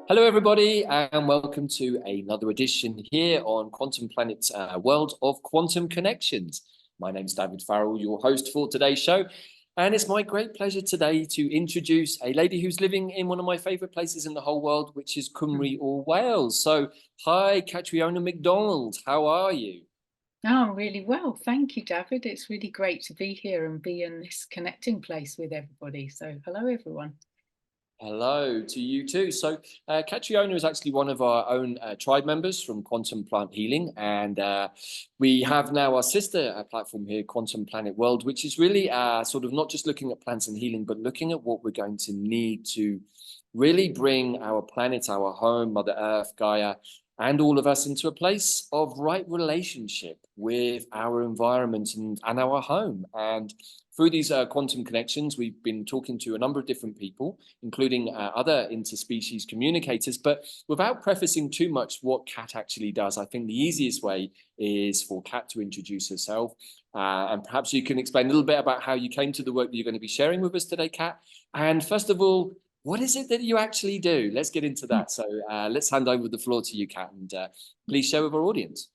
Hello, everybody, and welcome to another edition here on Quantum Planet's World of Quantum Connections. My name's David Farrell, your host for today's show, and it's my great pleasure today to introduce a lady who's living in one of my favourite places in the whole world, which is Cymru or Wales. So, hi, Catriona Macdonald, how are you? Oh, really well. Thank you, David. It's really great to be here and be in this connecting place with everybody. So, hello, everyone. Hello to you too. So, Catriona is actually one of our own tribe members from Quantum Plant Healing, and we have now our sister platform here, Quantum Planet World, which is really sort of not just looking at plants and healing, but looking at what we're going to need to really bring our planet, our home, Mother Earth, Gaia, and all of us into a place of right relationship with our environment and our home. And through these quantum connections, we've been talking to a number of different people, including other interspecies communicators. But without prefacing too much what Kat actually does, I think the easiest way is for Kat to introduce herself. And perhaps you can explain a little bit about how you came to the work that you're going to be sharing with us today, Kat. And first of all, what is it that you actually do? Let's get into that. So let's hand over the floor to you, Kat, and please share with our audience.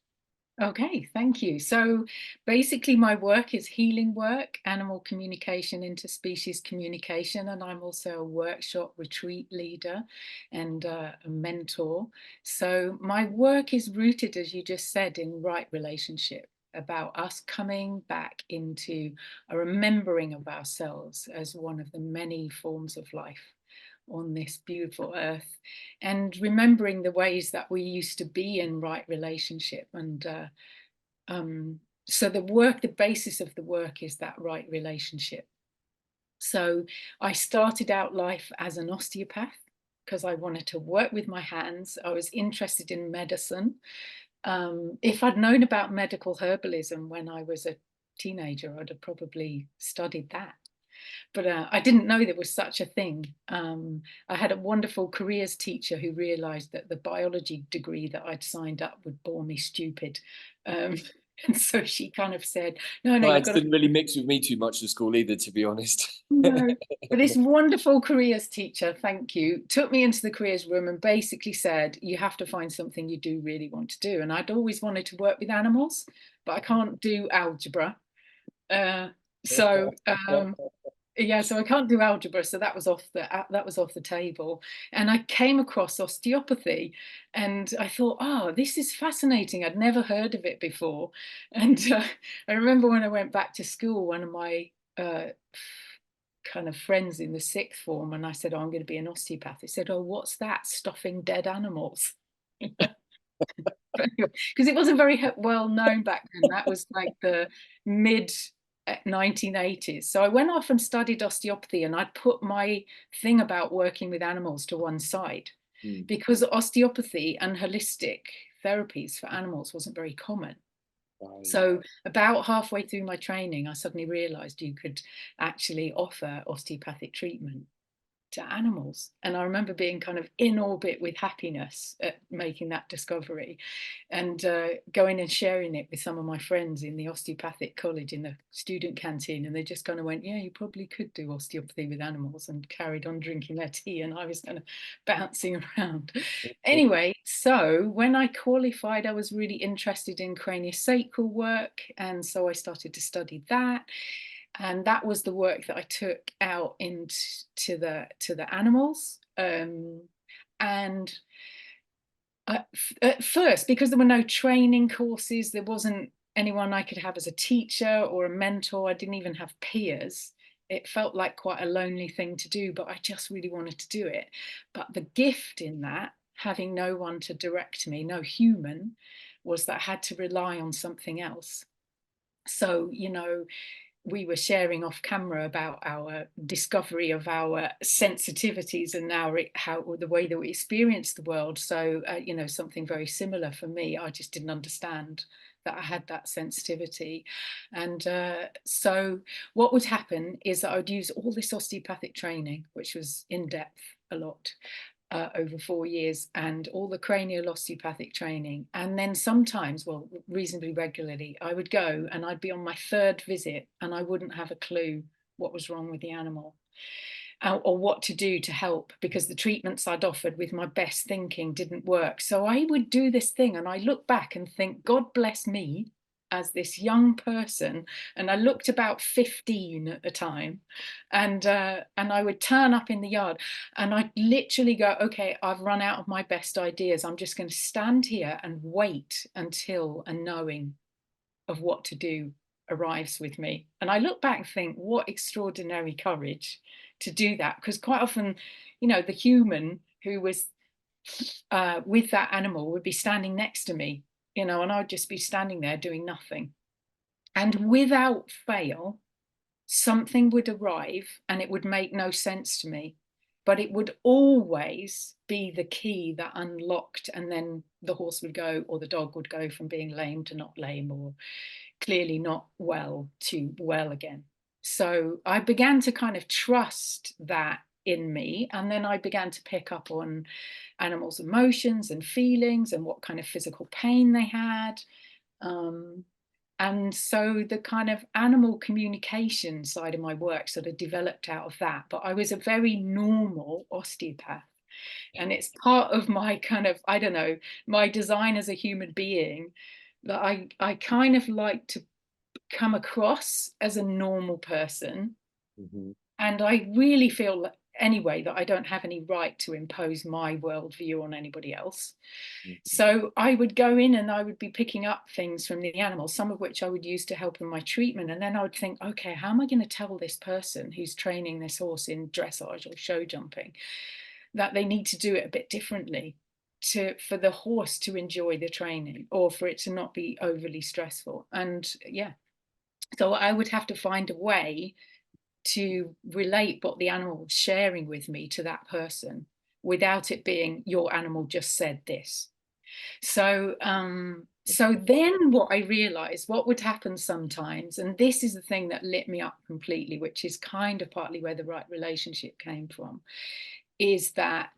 Okay, thank you. So, basically, my work is healing work, animal communication, interspecies communication, and I'm also a workshop retreat leader and a mentor. So, my work is rooted, as you just said, in right relationship, about us coming back into a remembering of ourselves as one of the many forms of life on this beautiful earth, and remembering the ways that we used to be in right relationship. And so the basis of the work is that right relationship. So I started out life as an osteopath because I wanted to work with my hands. I was interested in medicine. If I'd known about medical herbalism when I was a teenager, I'd have probably studied that. But I didn't know there was such a thing. I had a wonderful careers teacher who realised that the biology degree that I'd signed up would bore me stupid. Um, and so she kind of said, no, no, you've Science got to didn't really mix with me too much at school either, to be honest. know. But this wonderful careers teacher, thank you, took me into the careers room and basically said, you have to find something you do really want to do. And I'd always wanted to work with animals, but I can't do algebra. Uh, so yeah, so I can't do algebra, so that was off the table. And I came across osteopathy, and I thought, oh, this is fascinating. I'd never heard of it before. And I remember when I went back to school, one of my kind of friends in the sixth form, and I said, oh, I'm going to be an osteopath. He said, oh, what's that? Stuffing dead animals. Because it wasn't very well known back then. That was like the mid 1980s. So I went off and studied osteopathy, and I put my thing about working with animals to one side because osteopathy and holistic therapies for animals wasn't very common. So about halfway through my training, I suddenly realized you could actually offer osteopathic treatment to animals. And I remember being kind of in orbit with happiness at making that discovery, and going and sharing it with some of my friends in the osteopathic college in the student canteen. And they just kind of went, yeah, you probably could do osteopathy with animals, and carried on drinking their tea. And I was kind of bouncing around. Anyway, so when I qualified, I was really interested in craniosacral work. And so I started to study that. And that was the work that I took out into the animals. And at first, because there were no training courses, there wasn't anyone I could have as a teacher or a mentor. I didn't even have peers. It felt like quite a lonely thing to do, but I just really wanted to do it. But the gift in that, having no one to direct me, no human, was that I had to rely on something else. So, we were sharing off camera about our discovery of our sensitivities and how the way that we experience the world. So something very similar for me. I just didn't understand that I had that sensitivity. And so what would happen is that I would use all this osteopathic training, which was in depth a lot, over 4 years, and all the cranial osteopathic training. And then sometimes, well, reasonably regularly, I would go and I'd be on my third visit and I wouldn't have a clue what was wrong with the animal. or what to do to help, because the treatments I'd offered with my best thinking didn't work. So I would do this thing, and I look back and think, God bless me as this young person. And I looked about 15 at the time, and I would turn up in the yard and I'd literally go, okay, I've run out of my best ideas. I'm just going to stand here and wait until a knowing of what to do arrives with me. And I look back and think, what extraordinary courage to do that, because quite often, you know, the human who was with that animal would be standing next to me, you know, and I'd just be standing there doing nothing. And without fail, something would arrive and it would make no sense to me, but it would always be the key that unlocked, and then the horse would go, or the dog would go from being lame to not lame, or clearly not well to well again. So I began to kind of trust that in me, and then I began to pick up on animals' emotions and feelings and what kind of physical pain they had. And so the kind of animal communication side of my work sort of developed out of that. But I was a very normal osteopath. And it's part of my kind of, I don't know, my design as a human being, that I kind of like to come across as a normal person. Mhm. And I really feel anyway that I don't have any right to impose my worldview on anybody else. Mhm. So I would go in and I would be picking up things from the animals, some of which I would use to help in my treatment. And then I would think, okay, how am I going to tell this person who's training this horse in dressage or show jumping that they need to do it a bit differently for the horse to enjoy the training, or for it to not be overly stressful? And yeah, so I would have to find a way to relate what the animal was sharing with me to that person without it being, your animal just said this. So so then what I realized, what would happen sometimes, and this is the thing that lit me up completely, which is kind of partly where the right relationship came from, is that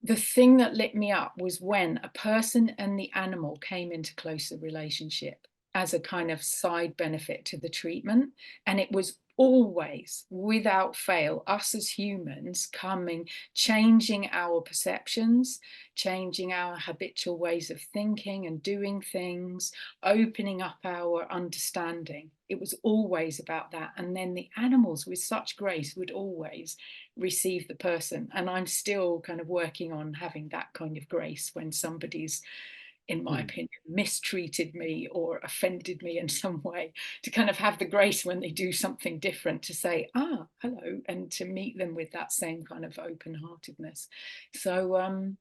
the thing that lit me up was when a person and the animal came into closer relationship as a kind of side benefit to the treatment. And it was always, without fail, us as humans coming, changing our perceptions, changing our habitual ways of thinking and doing things, opening up our understanding. It was always about that. And then the animals, with such grace, would always receive the person. And I'm still kind of working on having that kind of grace when somebody's, in my opinion, mistreated me or offended me in some way, to kind of have the grace when they do something different to say, ah, hello, and to meet them with that same kind of open-heartedness. So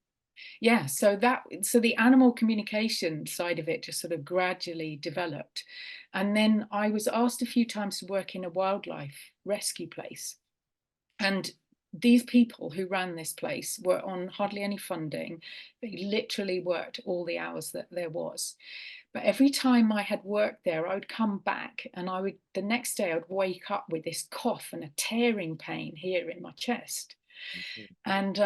yeah, so the animal communication side of it just sort of gradually developed. And then I was asked a few times to work in a wildlife rescue place. And these people who ran this place were on hardly any funding. They literally worked all the hours that there was. But every time I had worked there, I would come back and the next day I'd wake up with this cough and a tearing pain here in my chest. And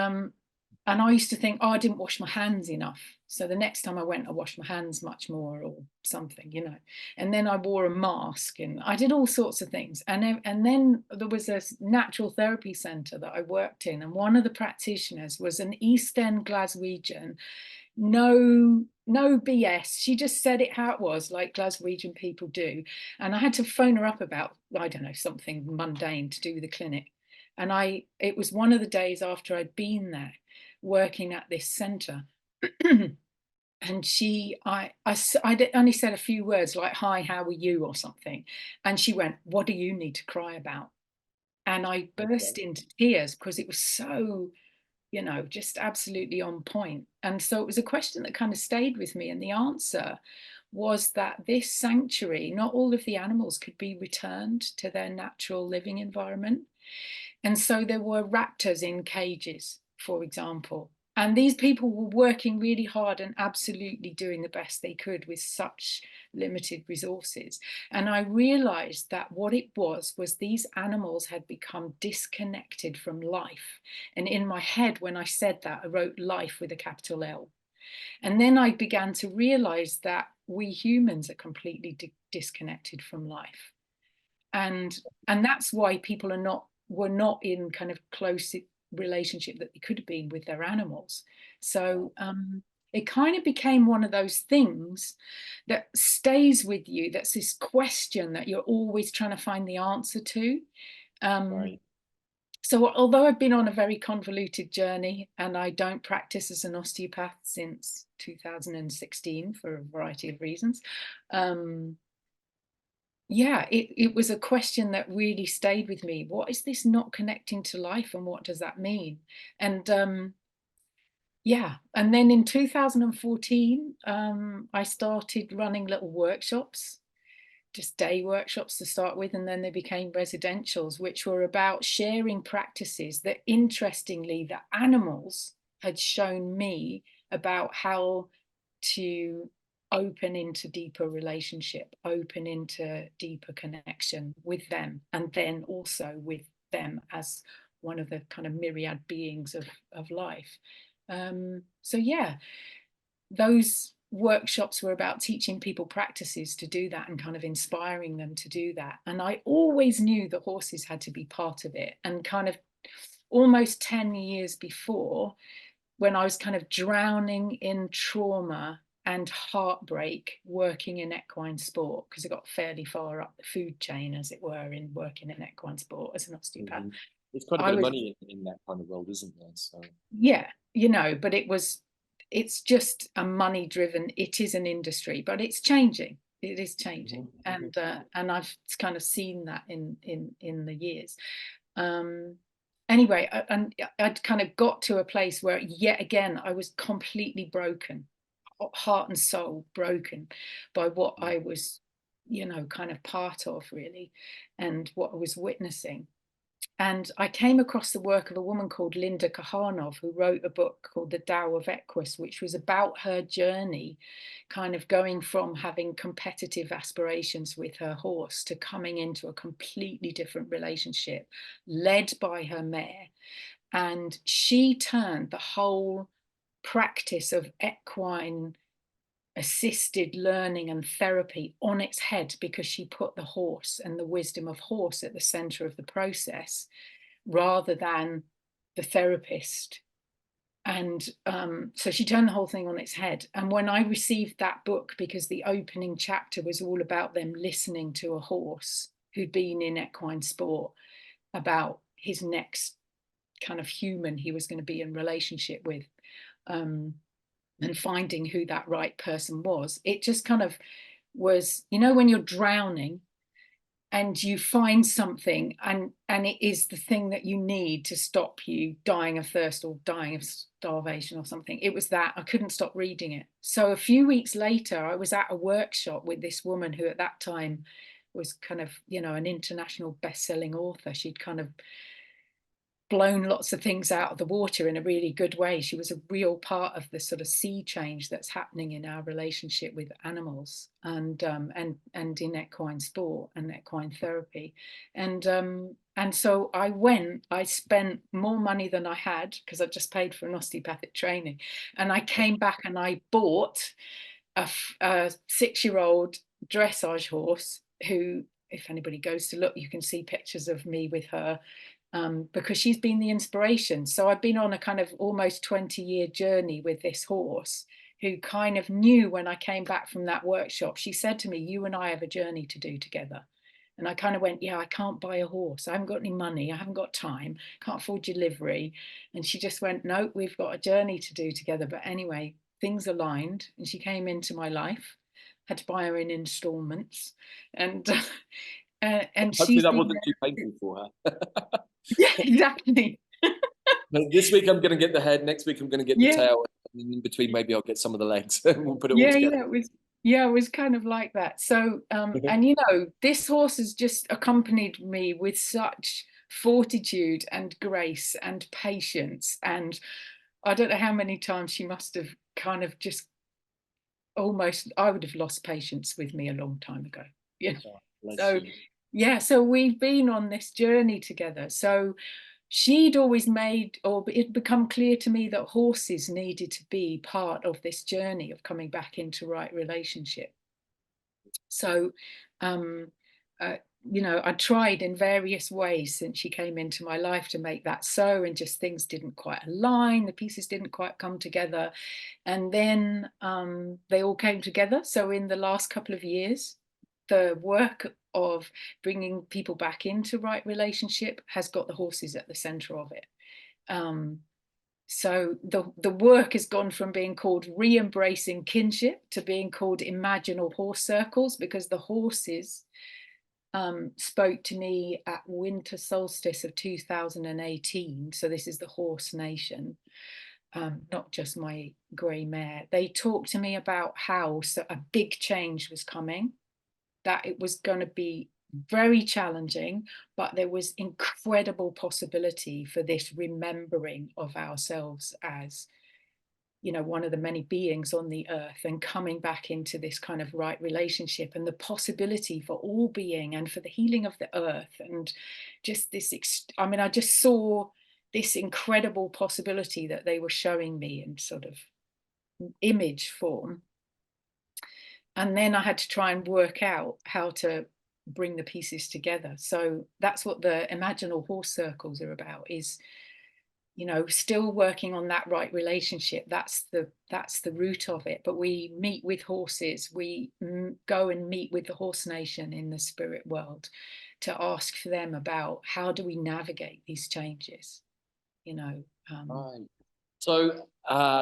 I used to think, oh, I didn't wash my hands enough. So the next time I went, I washed my hands much more or something, you know. And then I wore a mask and I did all sorts of things. And then there was a natural therapy centre that I worked in. And one of the practitioners was an East End Glaswegian. No BS. She just said it how it was, like Glaswegian people do. And I had to phone her up about, I don't know, something mundane to do with the clinic. And it was one of the days after I'd been there working at this centre. And I only said a few words like, hi, how are you, or something. And she went, what do you need to cry about? And I burst into tears because it was so, you know, just absolutely on point. And so it was a question that kind of stayed with me. And the answer was that this sanctuary, not all of the animals could be returned to their natural living environment. And so there were raptors in cages, for example. And these people were working really hard and absolutely doing the best they could with such limited resources. And I realized that what it was these animals had become disconnected from life. And in my head, when I said that, I wrote life with a capital L. And then I began to realize that we humans are completely disconnected from life. And that's why people are not were not in kind of close relationship that they could have been with their animals. So it kind of became one of those things that stays with you. That's this question that you're always trying to find the answer to. Right. So although I've been on a very convoluted journey, and I don't practice as an osteopath since 2016 for a variety of reasons, yeah, it was a question that really stayed with me. What is this not connecting to life, and what does that mean? And yeah, and then in 2014, I started running little workshops, just day workshops to start with, and then they became residentials, which were about sharing practices that, interestingly, the animals had shown me about how to open into deeper relationship, open into deeper connection with them, and then also with them as one of the kind of myriad beings of life. So yeah, those workshops were about teaching people practices to do that and kind of inspiring them to do that. And I always knew that horses had to be part of it. And kind of almost 10 years before, when I was kind of drowning in trauma and heartbreak working in equine sport, because I got fairly far up the food chain, as it were, in working in equine sport as an osteopath. There's quite a I bit of was, money in that kind of world, isn't there? So yeah, you know, but it's just a money driven, it is an industry, but it's changing. It is changing. And I've kind of seen that in the years. Anyway, and I'd kind of got to a place where yet again I was completely broken, heart and soul broken by what I was, you know, kind of part of, really, and what I was witnessing. And I came across the work of a woman called Linda Kahanov, who wrote a book called The Tao of Equus, which was about her journey, kind of going from having competitive aspirations with her horse to coming into a completely different relationship, led by her mare. And she turned the whole practice of equine assisted learning and therapy on its head, because she put the horse and the wisdom of horse at the center of the process rather than the therapist. And so she turned the whole thing on its head. And when I received that book, because the opening chapter was all about them listening to a horse who'd been in equine sport about his next kind of human he was going to be in relationship with, and finding who that right person was, it just kind of was, you know, when you're drowning and you find something, and it is the thing that you need to stop you dying of thirst or dying of starvation or something. It was that. I couldn't stop reading it. So a few weeks later, I was at a workshop with this woman who at that time was kind of, you know, an international best-selling author. She'd kind of blown lots of things out of the water in a really good way. She was a real part of the sort of sea change that's happening in our relationship with animals, and in equine sport and equine therapy. And so I spent more money than I had, because I just paid for an osteopathic training, and I came back and I bought a 6-year-old dressage horse who, if anybody goes to look, you can see pictures of me with her, because she's been the inspiration. So I've been on a kind of almost 20-year journey with this horse, who kind of knew when I came back from that workshop. She said to me, "You and I have a journey to do together." And I kind of went, "Yeah, I can't buy a horse. I haven't got any money. I haven't got time. Can't afford delivery." And she just went, "No, we've got a journey to do together." But anyway, things aligned, and she came into my life. Had to buy her in installments, and and hopefully she's that been wasn't too painful for her. yeah, exactly. This week I'm going to get the head. Next week I'm going to get the Yeah, tail. And in between, maybe I'll get some of the legs. And we'll put it all yeah, together. it was kind of like that. So, and you know, this horse has just accompanied me with such fortitude and grace and patience. And I don't know how many times she must have kind of just almost, I would have lost patience with me a long time ago. Yeah. Oh, bless So, you. yeah, so we've been on this journey together. So she'd always made, or it become clear to me, that horses needed to be part of this journey of coming back into right relationship. So you know, I tried in various ways since she came into my life to make that so, and just things didn't quite align. The pieces didn't quite come together. And then they all came together. So in the last couple of years, the work of bringing people back into right relationship has got the horses at the center of it. So the work has gone from being called re-embracing kinship to being called Imaginal Horse Circles, because the horses spoke to me at winter solstice of 2018. So this is the horse nation, not just my grey mare. They talked to me about how a big change was coming, that it was going to be very challenging, but there was incredible possibility for this remembering of ourselves as, you know, one of the many beings on the earth, and coming back into this kind of right relationship, and the possibility for all being and for the healing of the earth. And just this, I mean, I just saw this incredible possibility that they were showing me in sort of image form. And then I had to try and work out how to bring the pieces together. So that's what the Imaginal Horse Circles are about, is, you know, still working on that right relationship. That's the root of it. But we meet with horses. We go and meet with the horse nation in the spirit world to ask for them about how do we navigate these changes, you know. Right. So,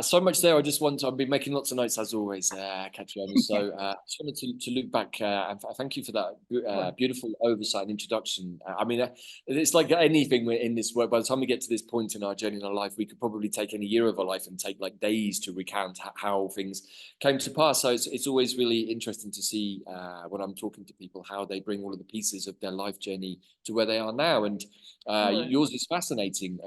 so much there. I've been making lots of notes as always, Catriona. So, I just wanted to look back and thank you for that beautiful oversight and introduction. I mean, it's like anything in this work. By the time we get to this point in our journey in our life, we could probably take any year of our life and take like days to recount how things came to pass. So it's always really interesting to see when I'm talking to people how they bring all of the pieces of their life journey to where they are now. And yours is fascinating,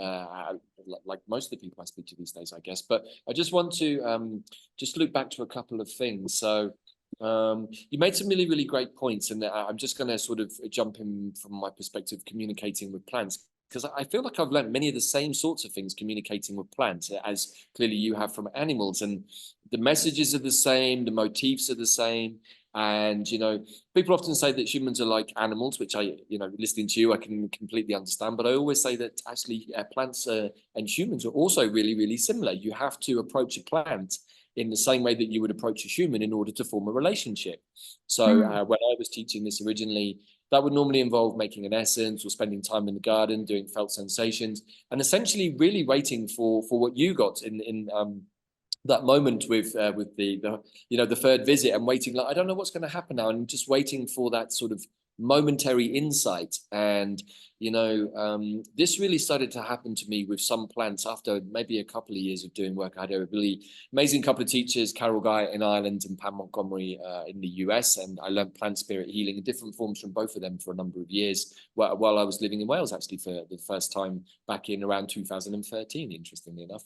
like most of the people I speak to these days, I guess. But I just want to just look back to a couple of things. So you made some really, really great points, and I'm just going to sort of jump in from my perspective, communicating with plants, because I feel like I've learned many of the same sorts of things communicating with plants as clearly you have from animals, and the messages are the same, the motifs are the same. And, you know, people often say that humans are like animals, which listening to you, I can completely understand. But I always say that actually plants and humans are also really, really similar. You have to approach a plant in the same way that you would approach a human in order to form a relationship. So when I was teaching this originally, that would normally involve making an essence or spending time in the garden, doing felt sensations, and essentially really waiting for what you got in that moment with the third visit, and waiting like, I don't know what's going to happen now, and just waiting for that sort of momentary insight. And this really started to happen to me with some plants after maybe a couple of years of doing work. I had a really amazing couple of teachers, Carol Guy in Ireland and Pam Montgomery in the US, and I learned plant spirit healing in different forms from both of them for a number of years while I was living in Wales, actually, for the first time back in around 2013, interestingly enough.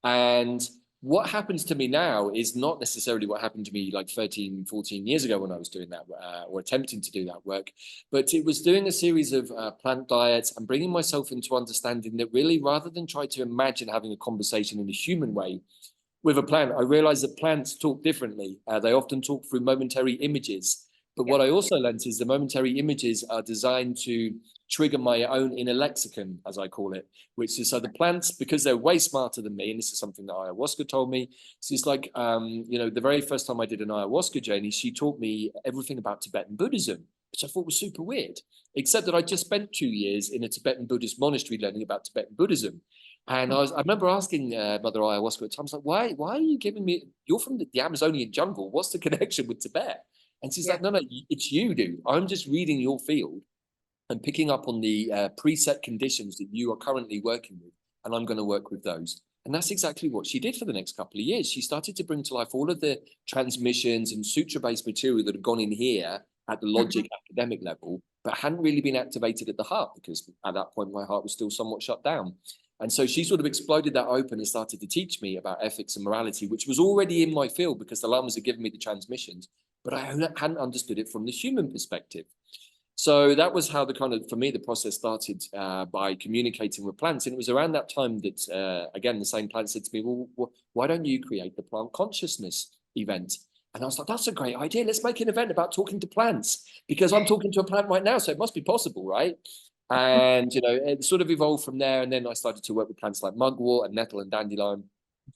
And what happens to me now is not necessarily what happened to me like 13, 14 years ago when I was doing that or attempting to do that work, but it was doing a series of plant diets and bringing myself into understanding that really, rather than try to imagine having a conversation in a human way with a plant, I realized that plants talk differently. They often talk through momentary images. But what I also learned is the momentary images are designed to trigger my own inner lexicon, as I call it, which is, so the plants, because they're way smarter than me, and this is something that ayahuasca told me. So it's like, the very first time I did an ayahuasca journey, she taught me everything about Tibetan Buddhism, which I thought was super weird, except that I just spent 2 years in a Tibetan Buddhist monastery learning about Tibetan Buddhism. And I remember asking Mother Ayahuasca at times, like, why are you giving me, you're from the Amazonian jungle, what's the connection with Tibet? And she's like, no, it's you, dude. I'm just reading your field and picking up on the preset conditions that you are currently working with, and I'm going to work with those. And that's exactly what she did for the next couple of years. She started to bring to life all of the transmissions and suture-based material that had gone in here at the logic academic level, but hadn't really been activated at the heart, because at that point, my heart was still somewhat shut down. And so she sort of exploded that open and started to teach me about ethics and morality, which was already in my field because the lamas had given me the transmissions, but I hadn't understood it from the human perspective. So that was how for me, the process started by communicating with plants. And it was around that time that, again, the same plant said to me, well, why don't you create the plant consciousness event? And I was like, that's a great idea. Let's make an event about talking to plants, because I'm talking to a plant right now, so it must be possible, right? And, you know, it sort of evolved from there. And then I started to work with plants like mugwort and nettle and dandelion.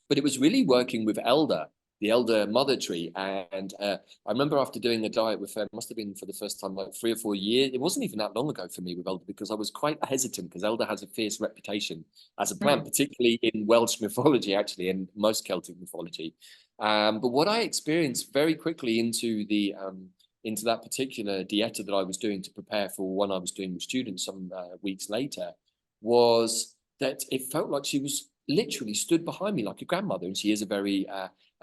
But it was really working with elder, the elder mother tree. And I remember after doing a diet with her, it must have been for the first time like 3 or 4 years. It wasn't even that long ago for me with elder, because I was quite hesitant, because elder has a fierce reputation as a plant, particularly in Welsh mythology, actually, and most Celtic mythology. But what I experienced very quickly into that particular dieta that I was doing to prepare for one I was doing with students some weeks later was that it felt like she was literally stood behind me like a grandmother, and she is a very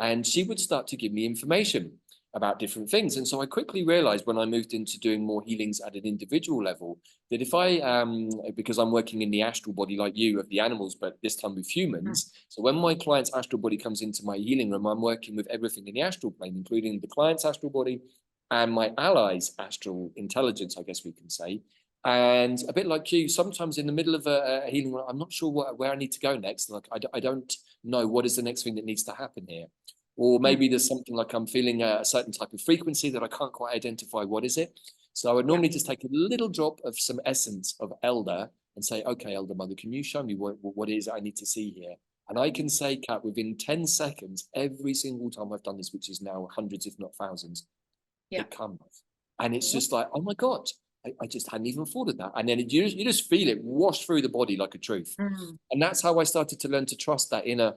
and she would start to give me information about different things. And so I quickly realized, when I moved into doing more healings at an individual level, that if I because I'm working in the astral body like you of the animals, but this time with humans, so when my client's astral body comes into my healing room, I'm working with everything in the astral plane, including the client's astral body and my allies' astral intelligence, I guess we can say. And a bit like you, sometimes in the middle of a healing, I'm not sure where I need to go next. Like I don't know what is the next thing that needs to happen here. Or maybe there's something like I'm feeling a certain type of frequency that I can't quite identify what is it. So I would normally just take a little drop of some essence of elder and say, okay, elder mother, can you show me what it is I need to see here? And I can say, Kat, within 10 seconds, every single time I've done this, which is now hundreds, if not thousands, it comes. And it's just like, oh my God, I just hadn't even thought of that. And then you just feel it wash through the body like a truth. And that's how I started to learn to trust that inner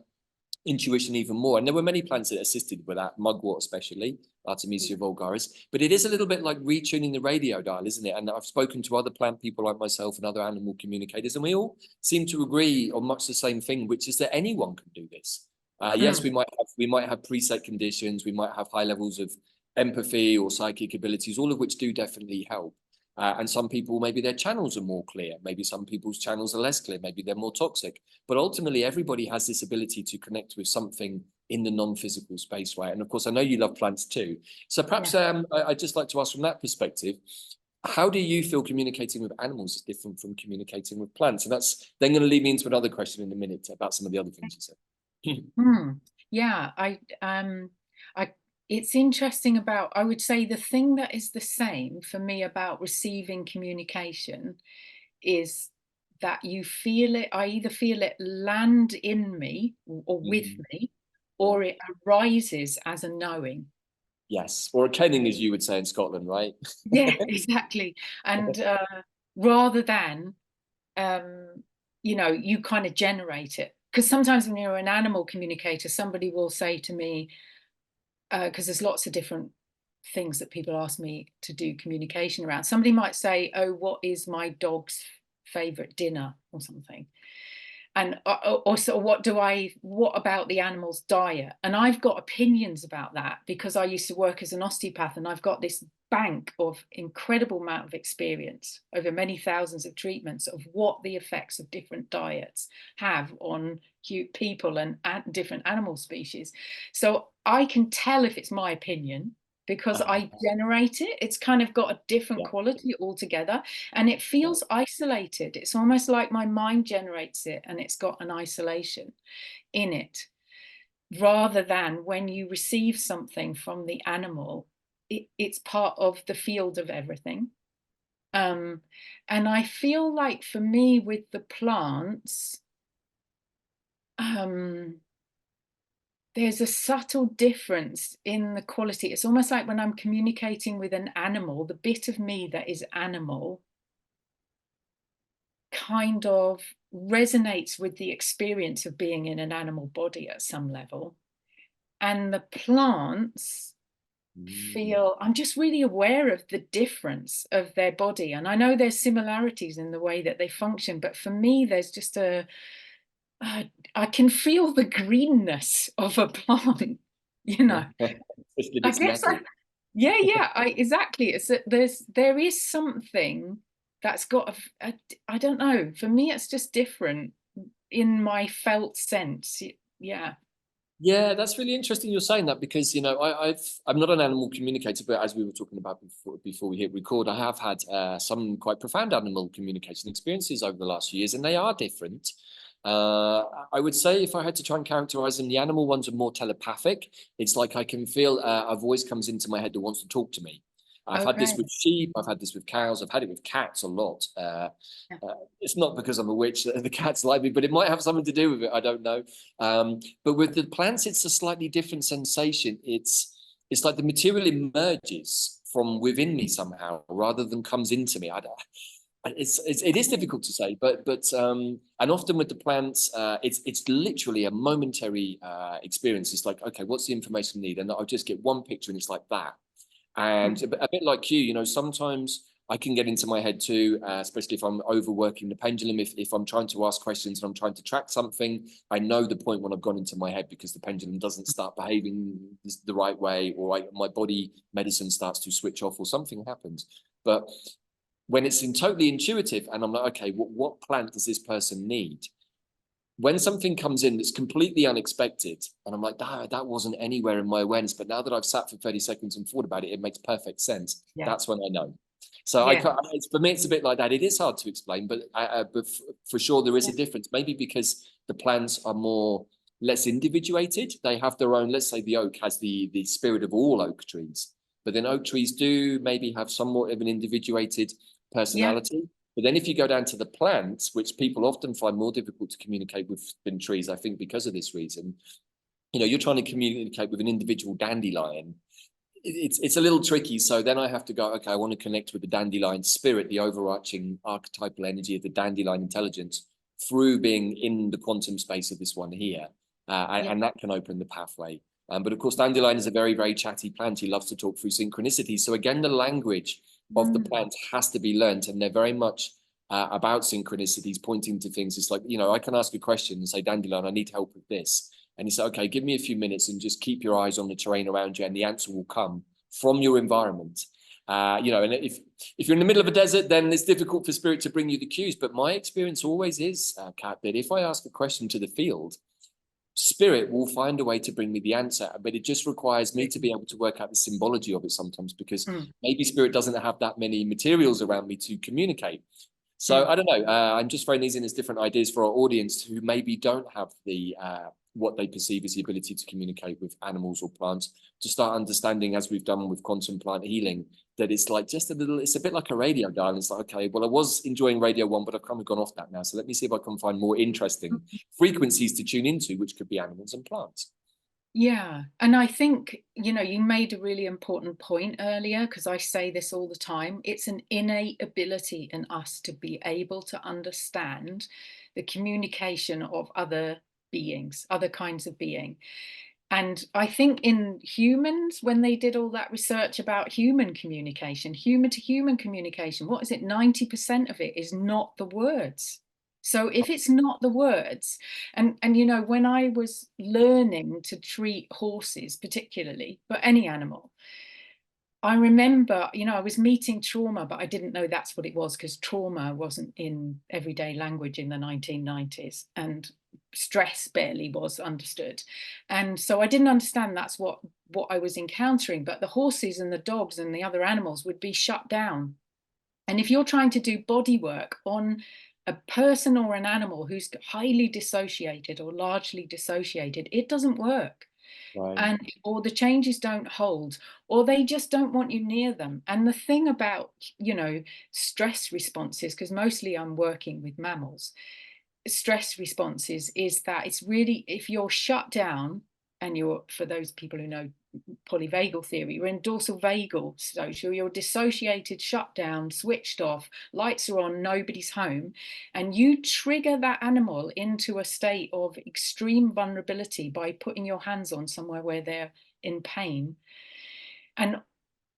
intuition even more. And there were many plants that assisted with that, mugwort especially, Artemisia vulgaris. But it is a little bit like retuning the radio dial, isn't it? And I've spoken to other plant people like myself and other animal communicators, and we all seem to agree on much the same thing, which is that anyone can do this. Yes, we might have preset conditions, we might have high levels of empathy or psychic abilities, all of which do definitely help. And some people, maybe their channels are more clear. Maybe some people's channels are less clear. Maybe they're more toxic. But ultimately, everybody has this ability to connect with something in the non-physical space, right? And of course, I know you love plants too. So perhaps I'd just like to ask, from that perspective, how do you feel communicating with animals is different from communicating with plants? And that's then going to lead me into another question in a minute about some of the other things you said. Yeah, it's interesting about, I would say the thing that is the same for me about receiving communication is that you feel it, I either feel it land in me or with me, or it arises as a knowing. Yes, or a kenning, as you would say in Scotland, right? Yeah, exactly. And rather than, you know, you kind of generate it. Because sometimes when you're an animal communicator, somebody will say to me, because there's lots of different things that people ask me to do communication around. Somebody might say, oh, what is my dog's favorite dinner or something? And also, what about the animal's diet? And I've got opinions about that because I used to work as an osteopath, and I've got this bank of incredible amount of experience over many thousands of treatments of what the effects of different diets have on people and different animal species. So I can tell if it's my opinion because I generate it. It's kind of got a different quality altogether, and it feels isolated. It's almost like my mind generates it and it's got an isolation in it, rather than when you receive something from the animal, it's part of the field of everything. And I feel like for me with the plants, there's a subtle difference in the quality. It's almost like when I'm communicating with an animal, the bit of me that is animal kind of resonates with the experience of being in an animal body at some level. And the plants feel, I'm just really aware of the difference of their body. And I know there's similarities in the way that they function, but for me, there's just I can feel the greenness of a plant, you know. I guess exactly. It's that there is something that's got I don't know. For me, it's just different in my felt sense. Yeah. Yeah, that's really interesting you're saying that, because, you know, I'm not an animal communicator, but as we were talking about before we hit record, I have had some quite profound animal communication experiences over the last few years, and they are different. I would say if I had to try and characterize them, the animal ones are more telepathic. It's like I can feel a voice comes into my head that wants to talk to me. I've had this Okay. with sheep. I've had this with cows. I've had it with cats a lot. Yeah. It's not because I'm a witch that the cats like me, but it might have something to do with it. I don't know. But with the plants, it's a slightly different sensation. It's like the material emerges from within me somehow, rather than comes into me. It is difficult to say, but and often with the plants, it's literally a momentary experience. It's like, okay, what's the information I need? And I'll just get one picture, and it's like that. And a bit like you know, sometimes I can get into my head too, especially if I'm overworking the pendulum. If I'm trying to ask questions and I'm trying to track something, I know the point when I've gone into my head because the pendulum doesn't start behaving the right way, or my body medicine starts to switch off, or something happens. But when it's totally intuitive and I'm like, okay, what plant does this person need? When something comes in that's completely unexpected and I'm like, that wasn't anywhere in my awareness, but now that I've sat for 30 seconds and thought about it, it makes perfect sense. Yeah. That's when I know. So Yeah. for me, it's a bit like that. It is hard to explain, but for sure there is a difference. Maybe because the plants are less individuated. They have their own, let's say the oak has the spirit of all oak trees, but then oak trees do maybe have somewhat of an individuated Yeah. personality. But then if you go down to the plants, which people often find more difficult to communicate with than trees, I think because of this reason, you know, you're trying to communicate with an individual dandelion. It's a little tricky. So then I have to go, okay, I want to connect with the dandelion spirit, the overarching archetypal energy of the dandelion intelligence through being in the quantum space of this one here. And that can open the pathway. But of course, dandelion is a very, very chatty plant. He loves to talk through synchronicity. So again, the language of the plant has to be learned, and they're very much about synchronicities, pointing to things. It's like, you know, I can ask a question and say, dandelion, I need help with this. And you say, okay, give me a few minutes and just keep your eyes on the terrain around you, and the answer will come from your environment. You know, and if you're in the middle of a desert, then it's difficult for spirit to bring you the cues. But my experience always is, Kat, that if I ask a question to the field, spirit will find a way to bring me the answer, but it just requires me to be able to work out the symbology of it sometimes, because maybe spirit doesn't have that many materials around me to communicate. So I don't know. I'm just throwing these in as different ideas for our audience who maybe don't have the what they perceive as the ability to communicate with animals or plants, to start understanding, as we've done with quantum plant healing, that it's like just a little, it's a bit like a radio dial. It's like, okay, well, I was enjoying radio one, but I've kind of gone off that now. So let me see if I can find more interesting frequencies to tune into, which could be animals and plants. Yeah. And I think, you know, you made a really important point earlier, because I say this all the time. It's an innate ability in us to be able to understand the communication of other beings, other kinds of being. And I think in humans, when they did all that research about human communication, human to human communication, what is it? 90% of it is not the words. So if it's not the words, and you know, when I was learning to treat horses particularly, but any animal, I remember, you know, I was meeting trauma, but I didn't know that's what it was, because trauma wasn't in everyday language in the 1990s, and stress barely was understood. And so I didn't understand that's what I was encountering. But the horses and the dogs and the other animals would be shut down. And if you're trying to do body work on a person or an animal who's highly dissociated or largely dissociated, it doesn't work. Right. And or the changes don't hold, or they just don't want you near them. And the thing about, you know, stress responses, because mostly I'm working with mammals, stress responses is that it's really, if you're shut down, and you're, for those people who know polyvagal theory, you're in dorsal vagal social, you're dissociated, shut down, switched off, lights are on, nobody's home, and you trigger that animal into a state of extreme vulnerability by putting your hands on somewhere where they're in pain, and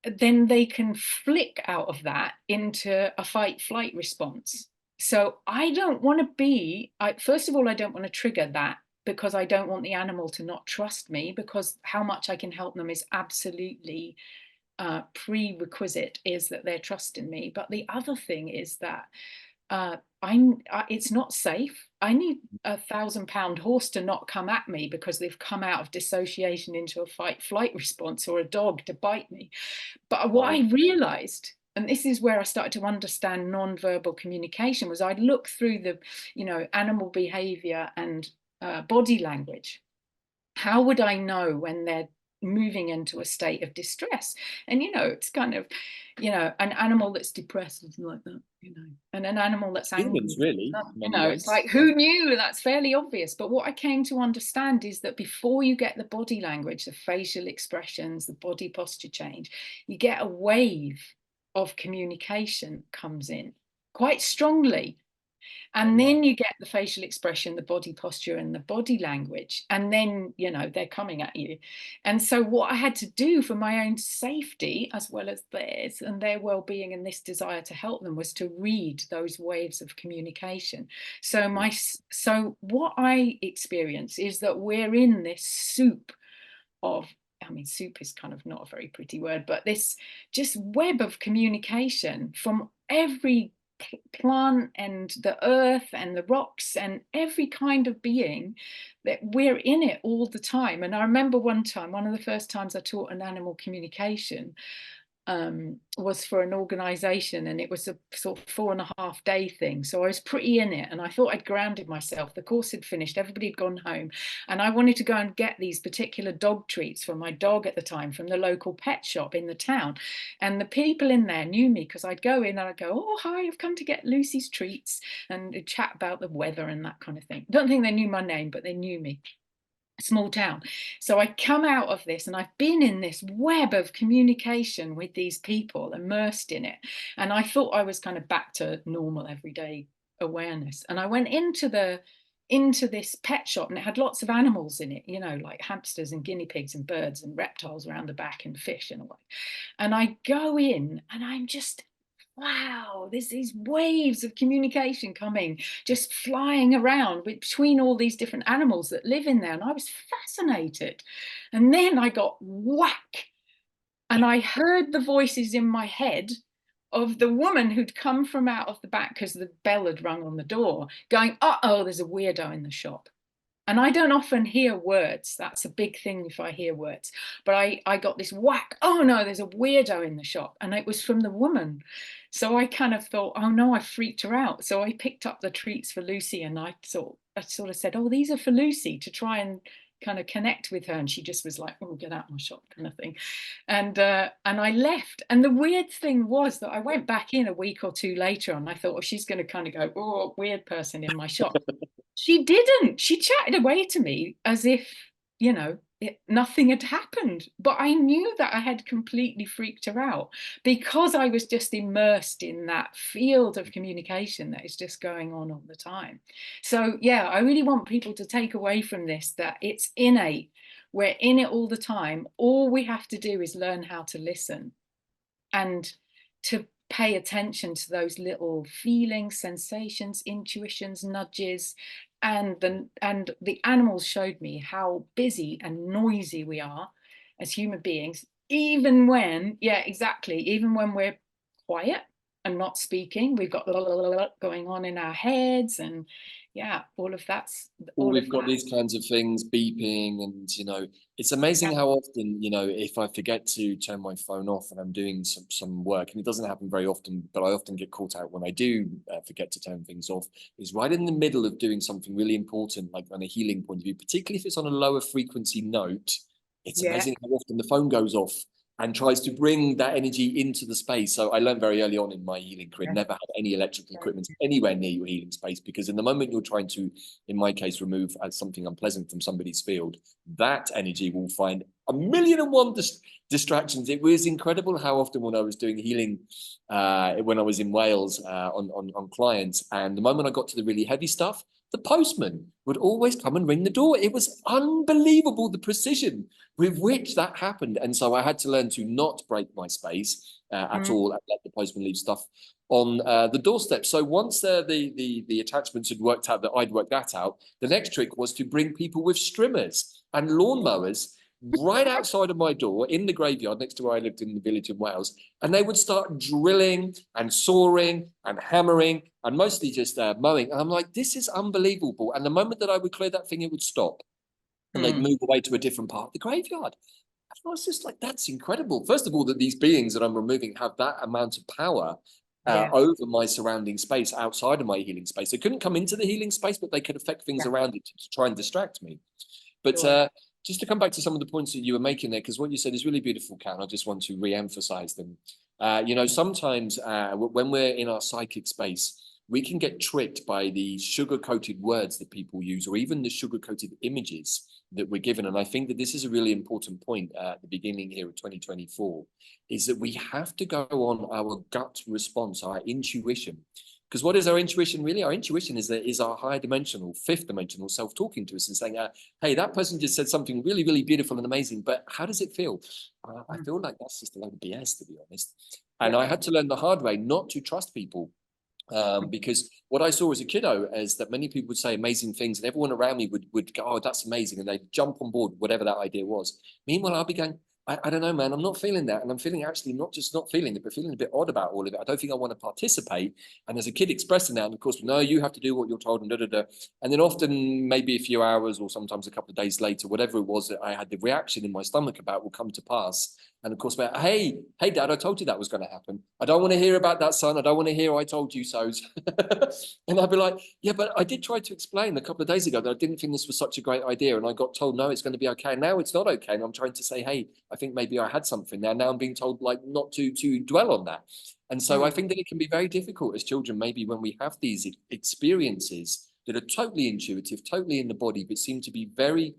then they can flick out of that into a fight flight response. So I don't want to be, first of all, I don't want to trigger that, because I don't want the animal to not trust me, because how much I can help them is absolutely prerequisite, is that they're trusting me. But the other thing is that it's not safe. I need a 1,000-pound horse to not come at me because they've come out of dissociation into a fight flight response, or a dog to bite me. But what I realized and this is where I started to understand non-verbal communication, was I'd look through the, animal behavior and body language. How would I know when they're moving into a state of distress? And, it's kind of, an animal that's depressed is like that, and an animal that's angry. Humans, really, in many ways. It's like, who knew? That's fairly obvious. But what I came to understand is that before you get the body language, the facial expressions, the body posture change, you get a wave of communication comes in quite strongly. And then you get the facial expression, the body posture, and the body language. And then, they're coming at you. And so what I had to do for my own safety, as well as theirs and their well-being and this desire to help them, was to read those waves of communication. So what I experience is that we're in this soup of, soup is kind of not a very pretty word, but this just web of communication from every plant and the earth and the rocks and every kind of being, that we're in it all the time. And I remember one of the first times I taught an animal communication was for an organization, and it was a sort of 4.5-day thing, so I was pretty in it, and I thought I'd grounded myself. The course had finished, everybody had gone home, and I wanted to go and get these particular dog treats for my dog at the time from the local pet shop in the town. And the people in there knew me, because I'd go in and I'd go, "Oh, hi, I've come to get Lucy's treats," and chat about the weather and that kind of thing. Don't think they knew my name, but they knew me. Small town. So I come out of this, and I've been in this web of communication with these people, immersed in it, and I thought I was kind of back to normal everyday awareness. And I went into this pet shop, and it had lots of animals in it, like hamsters and guinea pigs and birds and reptiles around the back and fish and all. And I go in, and I'm just, wow, there's these waves of communication coming, just flying around between all these different animals that live in there. And I was fascinated. And then I got whack, and I heard the voices in my head of the woman who'd come from out of the back, because the bell had rung on the door, going, "Uh-oh, there's a weirdo in the shop." And I don't often hear words. That's a big thing if I hear words. But I got this whack. "Oh no, there's a weirdo in the shop." And it was from the woman. So I kind of thought, oh no, I freaked her out. So I picked up the treats for Lucy, and I sort of said, "Oh, these are for Lucy," to try and kind of connect with her. And she just was like, "Oh, get out of my shop," kind of thing. And I left. And the weird thing was that I went back in a week or two later, and I thought, "Oh, she's going to kind of go, oh, weird person in my shop." She didn't. She chatted away to me as if, nothing had happened. But I knew that I had completely freaked her out, because I was just immersed in that field of communication that is just going on all the time. So, yeah, I really want people to take away from this that it's innate. We're in it all the time. All we have to do is learn how to listen and to pay attention to those little feelings, sensations, intuitions, nudges. And the animals showed me how busy and noisy we are as human beings, even when we're quiet and not speaking. We've got going on in our heads, and all of that's We've got these kinds of things beeping, and it's amazing how often, if I forget to turn my phone off and I'm doing some work, and it doesn't happen very often, but I often get caught out when I do forget to turn things off, is right in the middle of doing something really important, like on a healing point of view, particularly if it's on a lower frequency note. It's amazing how often the phone goes off and tries to bring that energy into the space. So I learned very early on in my healing career, never have any electrical equipment anywhere near your healing space, because in the moment you're trying to, in my case, remove something unpleasant from somebody's field, that energy will find 1,000,001 distractions. It was incredible how often when I was doing healing, when I was in Wales on clients, and the moment I got to the really heavy stuff, the postman would always come and ring the door. It was unbelievable, the precision with which that happened. And so I had to learn to not break my space at all, and let the postman leave stuff on the doorstep. So once the attachments had worked out that I'd worked that out, the next trick was to bring people with strimmers and lawnmowers right outside of my door in the graveyard next to where I lived in the village in Wales, and they would start drilling and sawing and hammering and mostly just mowing. And I'm like, this is unbelievable. And the moment that I would clear that thing, it would stop, and they'd move away to a different part of the graveyard. I was just like, that's incredible. First of all, that these beings that I'm removing have that amount of power Yeah, over my surrounding space outside of my healing space. They couldn't come into the healing space, but they could affect things yeah, around it to try and distract me. But sure. just to come back to some of the points that you were making there, because what you said is really beautiful, Kat, and I just want to re-emphasize them. You know, sometimes when we're in our psychic space, we can get tricked by the sugar-coated words that people use, or even the sugar-coated images that we're given. And I think that this is a really important point at the beginning here of 2024, is that we have to go on our gut response, our intuition. Because what is our intuition really? Our intuition is our higher dimensional, fifth dimensional self talking to us and saying, hey, that person just said something really, really beautiful and amazing, but how does it feel? I feel like that's just a load of BS, to be honest. And Yeah. I had to learn the hard way not to trust people. Because what I saw as a kiddo is that many people would say amazing things, and everyone around me would go, oh, that's amazing. And they'd jump on board, whatever that idea was. Meanwhile, I'll be going, I don't know, man, I'm not feeling that. And I'm feeling actually not just not feeling it, but feeling a bit odd about all of it. I don't think I want to participate. And as a kid expressing that, and of course, no, you have to do what you're told, and da, da, da. And then often, maybe a few hours or sometimes a couple of days later, whatever it was that I had the reaction in my stomach about will come to pass. And of course, hey, Dad, I told you that was going to happen. I don't want to hear about that, son. I don't want to hear I told you so. And I'd be like, yeah, but I did try to explain a couple of days ago that I didn't think this was such a great idea. And I got told, no, it's going to be okay. Now it's not okay. And I'm trying to say, hey, I think maybe I had something there. Now I'm being told like not to dwell on that. And so I think that it can be very difficult as children, maybe when we have these experiences that are totally intuitive, totally in the body, but seem to be very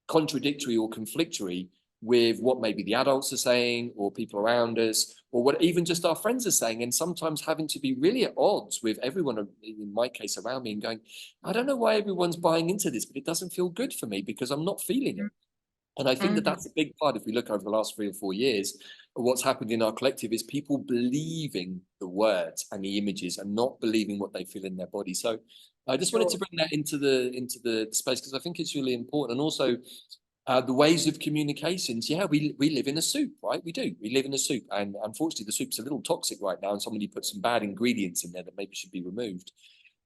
contradictory or conflictory with what maybe the adults are saying or people around us or what even just our friends are saying, and sometimes having to be really at odds with everyone, in my case, around me, and going, I don't know why everyone's buying into this, but it doesn't feel good for me because I'm not feeling it. And I think that Mm-hmm. that's a big part, if we look over the last 3 or 4 years, of what's happened in our collective is people believing the words and the images and not believing what they feel in their body. So I just wanted to Sure. bring that into the space because I think it's really important. And also the ways of communications. Yeah, we live in a soup, right? We do. We live in a soup. And unfortunately, the soup's a little toxic right now. And somebody put some bad ingredients in there that maybe should be removed.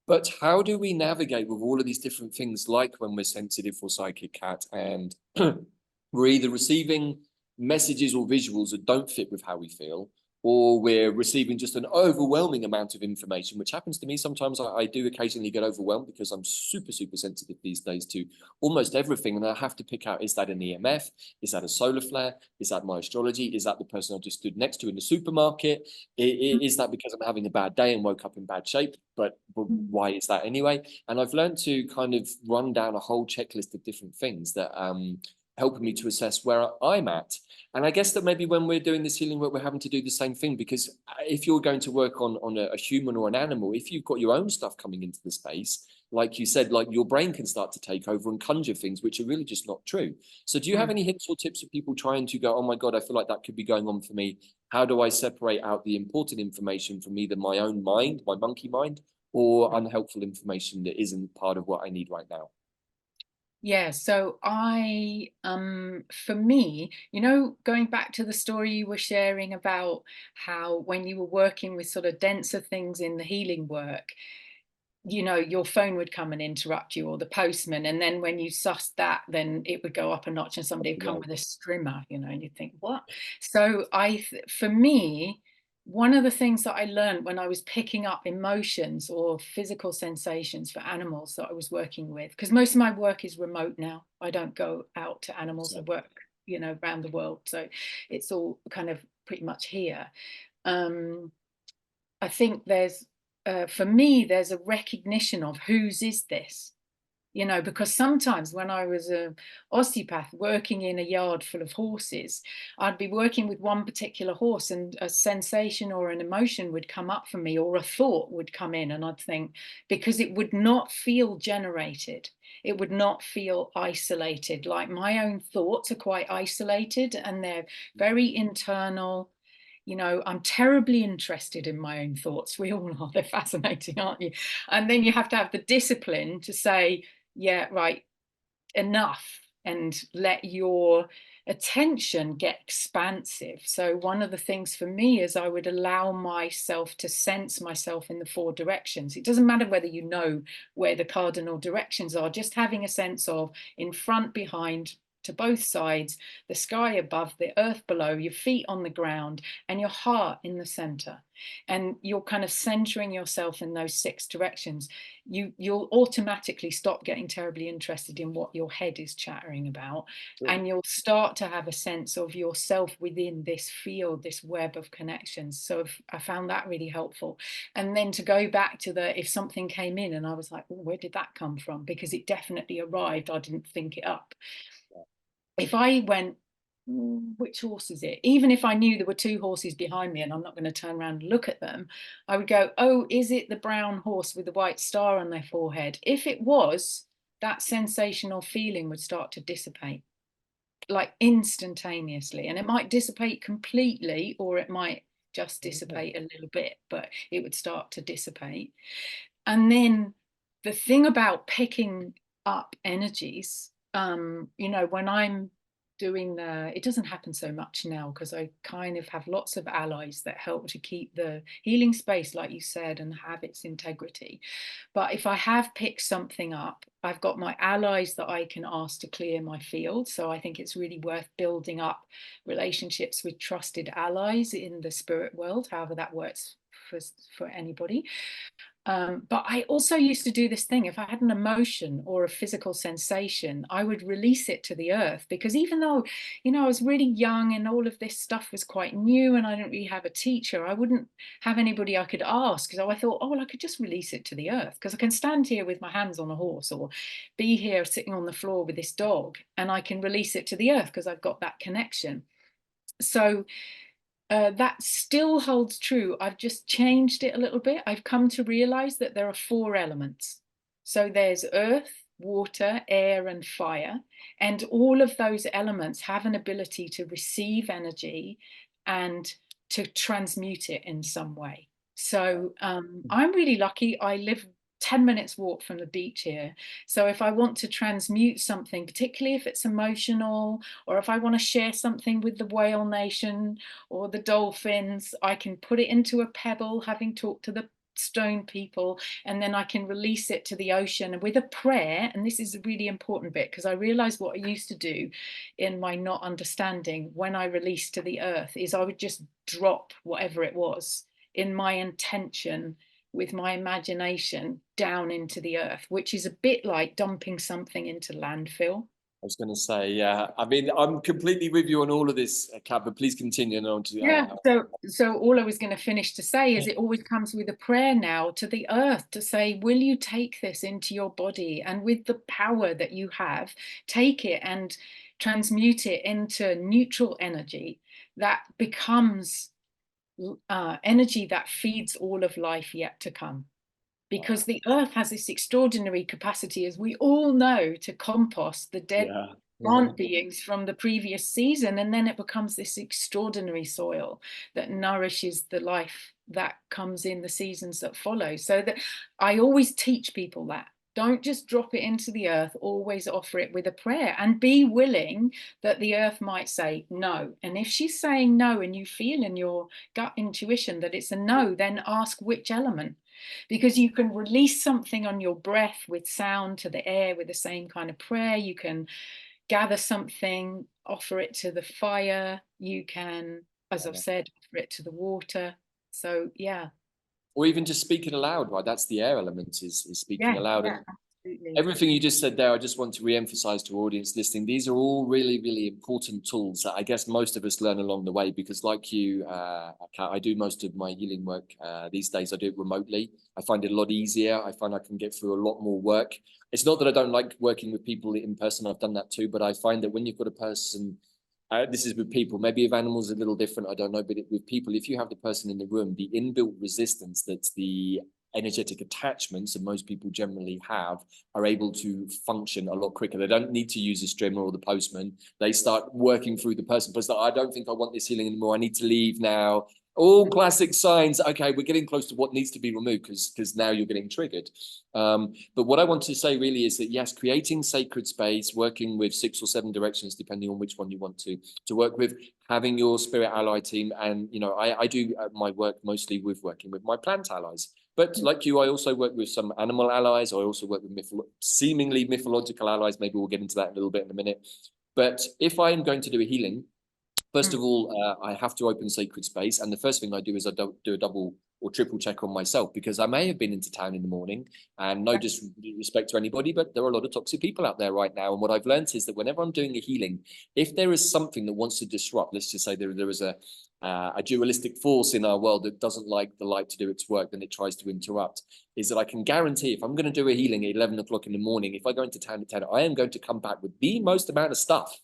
But how do we navigate with all of these different things, like when we're sensitive or psychic, Cat, and we're either receiving messages or visuals that don't fit with how we feel, or we're receiving just an overwhelming amount of information, which happens to me sometimes. I do occasionally get overwhelmed because I'm super, super sensitive these days to almost everything. And I have to pick out, is that an EMF? Is that a solar flare? Is that my astrology? Is that the person I just stood next to in the supermarket? Is that because I'm having a bad day and woke up in bad shape? But why is that anyway? And I've learned to kind of run down a whole checklist of different things that helping me to assess where I'm at. And I guess that maybe when we're doing this healing work, we're having to do the same thing, because if you're going to work on a human or an animal, if you've got your own stuff coming into the space, like you said, like your brain can start to take over and conjure things which are really just not true. So do you have any hints or tips for people trying to go, oh my God, I feel like that could be going on for me? How do I separate out the important information from either my own mind, my monkey mind, or unhelpful information that isn't part of what I need right now? Yeah, so for me, going back to the story you were sharing about how when you were working with sort of denser things in the healing work, your phone would come and interrupt you, or the postman, and then when you sussed that, then it would go up a notch and somebody would come with a strimmer, and you'd think, what? So for me, one of the things that I learned when I was picking up emotions or physical sensations for animals that I was working with, because most of my work is remote now. I don't go out to animals. I work, around the world. So it's all kind of pretty much here. I think for me, there's a recognition of whose is this, because sometimes when I was an osteopath working in a yard full of horses, I'd be working with one particular horse and a sensation or an emotion would come up for me, or a thought would come in, and I'd think, because it would not feel generated. It would not feel isolated. Like my own thoughts are quite isolated and they're very internal. I'm terribly interested in my own thoughts. We all are. They're fascinating, aren't you? And then you have to have the discipline to say, yeah, right, enough, and let your attention get expansive. So one of the things for me is I would allow myself to sense myself in the 4 directions. It doesn't matter whether you know where the cardinal directions are, just having a sense of in front, behind, to both sides, the sky above, the earth below, your feet on the ground, and your heart in the center. And you're kind of centering yourself in those 6 directions. You'll automatically stop getting terribly interested in what your head is chattering about. Sure. And you'll start to have a sense of yourself within this field, this web of connections. So I found that really helpful. And then to go back to if something came in and I was like, oh, where did that come from? Because it definitely arrived. I didn't think it up. If I went, which horse is it? Even if I knew there were 2 horses behind me and I'm not going to turn around and look at them, I would go, oh, is it the brown horse with the white star on their forehead? If it was, that sensational feeling would start to dissipate, like instantaneously. And it might dissipate completely, or it might just dissipate a little bit, but it would start to dissipate. And then the thing about picking up energies, you know, when I'm doing it doesn't happen so much now because I kind of have lots of allies that help to keep the healing space, like you said, and have its integrity. But if I have picked something up, I've got my allies that I can ask to clear my field. So I think it's really worth building up relationships with trusted allies in the spirit world, however that works for anybody. But I also used to do this thing. If I had an emotion or a physical sensation, I would release it to the earth, because even though, you know, I was really young and all of this stuff was quite new and I didn't really have a teacher, I wouldn't have anybody I could ask. So I thought, oh, well, I could just release it to the earth, because I can stand here with my hands on a horse or be here sitting on the floor with this dog and I can release it to the earth because I've got that connection. So that still holds true. I've just changed it a little bit. I've come to realize that there are 4 elements. So there's earth, water, air, and fire. And all of those elements have an ability to receive energy and to transmute it in some way. So I'm really lucky. I live 10 minutes walk from the beach here. So if I want to transmute something, particularly if it's emotional, or if I want to share something with the whale nation or the dolphins, I can put it into a pebble, having talked to the stone people, and then I can release it to the ocean with a prayer. And this is a really important bit, because I realized what I used to do in my not understanding when I released to the earth is I would just drop whatever it was in my intention with my imagination down into the earth, which is a bit like dumping something into landfill. I was going to say, yeah. I mean, I'm completely with you on all of this, Kat, but please continue on to. Yeah. So all I was going to finish to say is it always comes with a prayer now to the earth to say, will you take this into your body, and with the power that you have, take it and transmute it into neutral energy that becomes energy that feeds all of life yet to come. Because the earth has this extraordinary capacity, as we all know, to compost the dead plant beings from the previous season, and then it becomes this extraordinary soil that nourishes the life that comes in the seasons that follow. So that I always teach people that. Don't just drop it into the earth, always offer it with a prayer, and be willing that the earth might say no. And if she's saying no and you feel in your gut intuition that it's a no, then ask which element. Because you can release something on your breath with sound to the air with the same kind of prayer. You can gather something, offer it to the fire. You can, as I've said, offer it to the water. So, yeah. Or even just speaking aloud, right? That's the air element, is speaking aloud. Yeah, absolutely. Everything you just said there, I just want to re-emphasize to audience listening. These are all really, really important tools that I guess most of us learn along the way, because like you, I do most of my healing work these days. I do it remotely. I find it a lot easier. I find I can get through a lot more work. It's not that I don't like working with people in person. I've done that too, but I find that when you've got a person, this is with people, maybe if animals are a little different, I don't know, but with people, if you have the person in the room, the inbuilt resistance that the energetic attachments that most people generally have are able to function a lot quicker. They don't need to use a strimmer or the postman. They start working through the person. Plus, I don't think I want this healing anymore. I need to leave now. All classic signs. Okay, we're getting close to what needs to be removed, because now you're getting triggered. But what I want to say really is that, yes, creating sacred space, working with 6 or 7 directions, depending on which one you want to work with, having your spirit ally team. And, you know, I do my work mostly with working with my plant allies. But like you, I also work with some animal allies. I also work with seemingly mythological allies. Maybe we'll get into that a little bit in a minute. But if I am going to do a healing, first of all, I have to open sacred space. And the first thing I do is I don't do a double or triple check on myself, because I may have been into town in the morning, and no disrespect to anybody, but there are a lot of toxic people out there right now. And what I've learned is that whenever I'm doing a healing, if there is something that wants to disrupt, let's just say there is a dualistic force in our world that doesn't like the light to do its work, then it tries to interrupt, is that I can guarantee if I'm going to do a healing at 11 o'clock in the morning, if I go into town at 10, I am going to come back with the most amount of stuff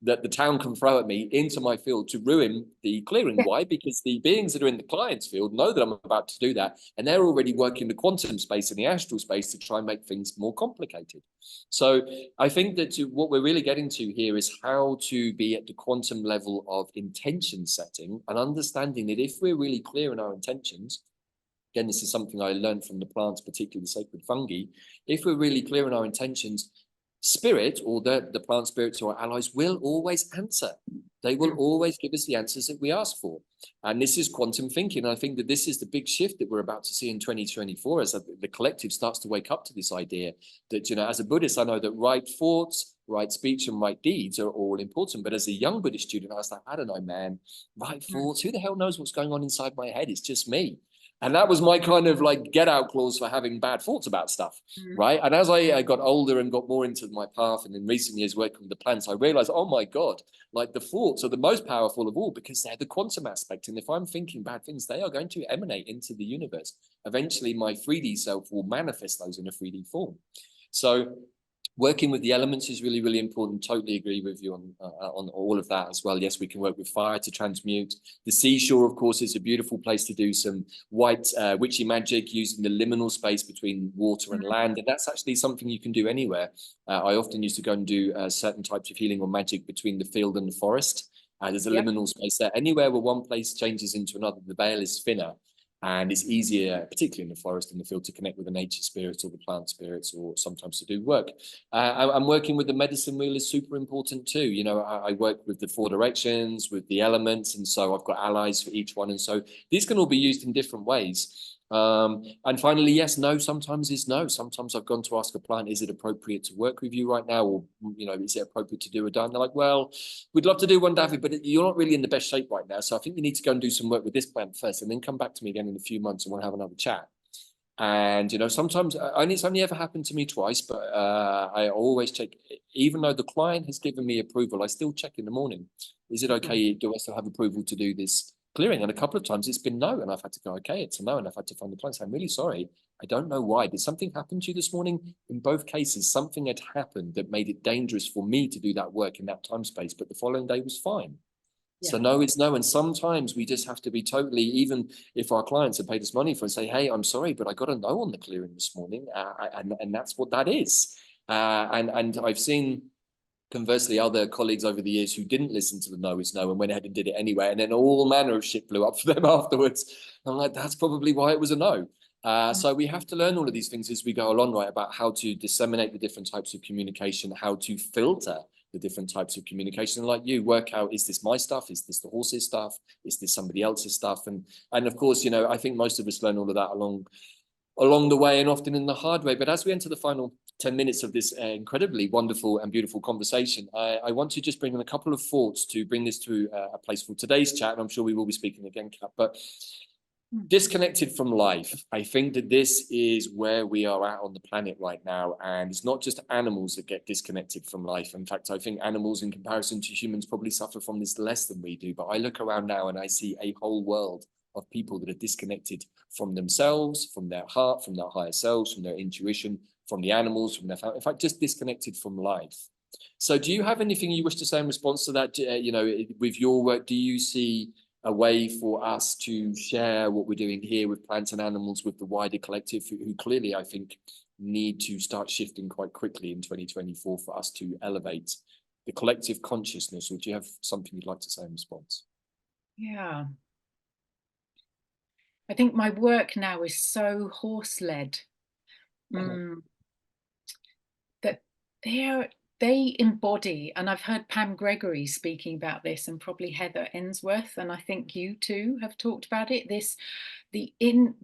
that the town can throw at me into my field to ruin the clearing. Why? Because the beings that are in the client's field know that I'm about to do that, and they're already working the quantum space and the astral space to try and make things more complicated. So I think that what we're really getting to here is how to be at the quantum level of intention setting, and understanding that if we're really clear in our intentions, again, this is something I learned from the plants, particularly the sacred fungi, if we're really clear in our intentions, spirit, or the plant spirits or allies, will always answer. They will always give us the answers that we ask for. And this is quantum thinking. I think that this is the big shift that we're about to see in 2024, as the collective starts to wake up to this idea that, as a Buddhist, I know that right thoughts, right speech, and right deeds are all important. But as a young Buddhist student, I was like, I don't know, man, right thoughts, who the hell knows what's going on inside my head? It's just me. And that was my kind of like get out clause for having bad thoughts about stuff, right? And as I got older and got more into my path, and in recent years working with the plants, I realized, oh my God, like the thoughts are the most powerful of all, because they're the quantum aspect. And if I'm thinking bad things, they are going to emanate into the universe. Eventually, my 3D self will manifest those in a 3D form. So working with the elements is really, really important. Totally agree with you on all of that as well. Yes, we can work with fire to transmute. The seashore, of course, is a beautiful place to do some white witchy magic using the liminal space between water and land. And that's actually something you can do anywhere. I often used to go and do certain types of healing or magic between the field and the forest. There's a liminal space there. Anywhere where one place changes into another, the veil is thinner. And it's easier, particularly in the forest and the field, to connect with the nature spirits or the plant spirits, or sometimes to do work. I'm working with the medicine wheel is super important too. I work with the 4 directions, with the elements, and so I've got allies for each one. And so these can all be used in different ways. And finally, yes, no, sometimes is no. Sometimes I've gone to ask a plant, is it appropriate to work with you right now? Or, is it appropriate to do a dive? They're like, well, we'd love to do one, Davyd, but you're not really in the best shape right now. So I think you need to go and do some work with this plant first, and then come back to me again in a few months and we'll have another chat. And, sometimes it's only ever happened to me twice, but I always check, even though the client has given me approval, I still check in the morning. Is it okay? Do I still have approval to do this clearing? And a couple of times it's been no, and I've had to go, okay, it's a no, and I've had to phone the client, say, I'm really sorry, I don't know why. Did something happen to you this morning? In both cases, something had happened that made it dangerous for me to do that work in that time space, but the following day was fine. So no, it's no. And sometimes we just have to be totally, even if our clients have paid us money for it, say, hey, I'm sorry, but I got a no on the clearing this morning. And that's what that is. And I've seen, conversely, other colleagues over the years who didn't listen to the no is no and went ahead and did it anyway. And then all manner of shit blew up for them afterwards. I'm like, that's probably why it was a no. So we have to learn all of these things as we go along, right, about how to disseminate the different types of communication, how to filter the different types of communication. Like you work out, is this my stuff? Is this the horse's stuff? Is this somebody else's stuff? And of course, I think most of us learn all of that along the way, and often in the hard way. But as we enter the final 10 minutes of this incredibly wonderful and beautiful conversation, I want to just bring in a couple of thoughts to bring this to a place for today's chat. And I'm sure we will be speaking again, Kat, but disconnected from life. I think that this is where we are at on the planet right now. And it's not just animals that get disconnected from life. In fact, I think animals in comparison to humans probably suffer from this less than we do. But I look around now and I see a whole world of people that are disconnected from themselves, from their heart, from their higher selves, from their intuition, from the animals, from their family, in fact, just disconnected from life. So do you have anything you wish to say in response to that? With your work, do you see a way for us to share what we're doing here with plants and animals with the wider collective, who clearly, I think, need to start shifting quite quickly in 2024 for us to elevate the collective consciousness? Or do you have something you'd like to say in response? Yeah. I think my work now is so horse-led that they embody, and I've heard Pam Gregory speaking about this, and probably Heather Ensworth, and I think you too have talked about it, the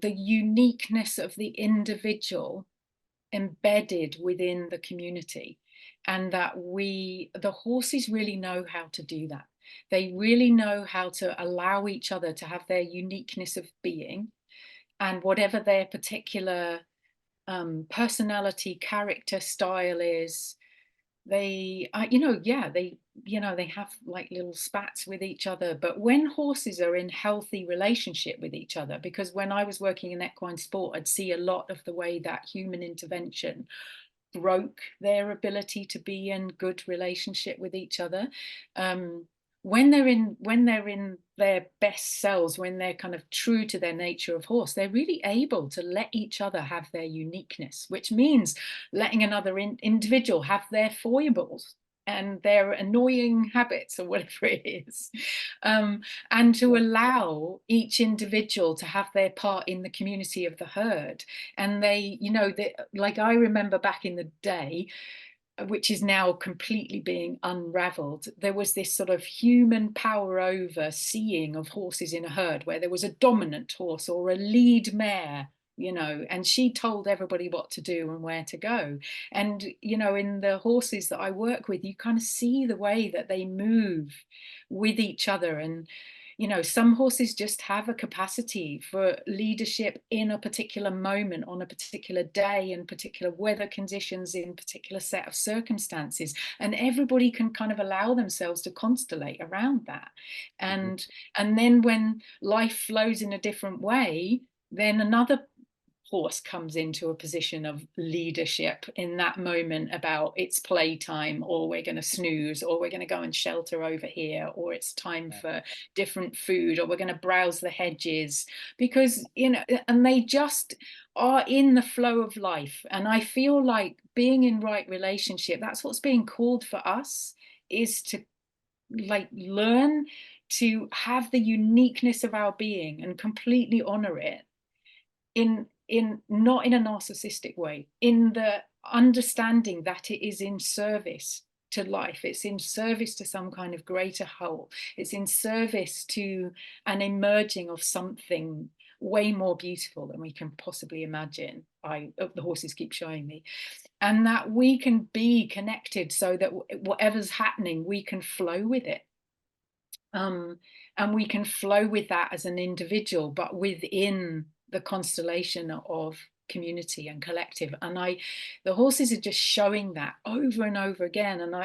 uniqueness of the individual embedded within the community. and that the horses really know how to do that. They really know how to allow each other to have their uniqueness of being, and whatever their particular personality, character, style is, they they have like little spats with each other. But when horses are in healthy relationship with each other, because when I was working in equine sport, I'd see a lot of the way that human intervention broke their ability to be in good relationship with each other. When they're in their best selves, when they're kind of true to their nature of horse, they're really able to let each other have their uniqueness, which means letting another individual have their foibles and their annoying habits or whatever it is, and to allow each individual to have their part in the community of the herd. And like I remember back in the day, which is now completely being unraveled, there was this sort of human power over seeing of horses in a herd, where there was a dominant horse or a lead mare, and she told everybody what to do and where to go. And in the horses that I work with, you kind of see the way that they move with each other. And some horses just have a capacity for leadership in a particular moment, on a particular day, in particular weather conditions, in particular set of circumstances. And everybody can kind of allow themselves to constellate around that. And then when life flows in a different way, then another horse comes into a position of leadership in that moment, about it's playtime, or we're going to snooze, or we're going to go and shelter over here, or it's time for different food, or we're going to browse the hedges, because and they just are in the flow of life. And I feel like being in right relationship, that's what's being called for us, is to like learn to have the uniqueness of our being and completely honor it, in not in a narcissistic way, in the understanding that it is in service to life, it's in service to some kind of greater whole, it's in service to an emerging of something way more beautiful than we can possibly imagine. The horses keep showing me. And that we can be connected so that whatever's happening, we can flow with it. And we can flow with that as an individual, but within the constellation of community and collective. And the horses are just showing that over and over again. And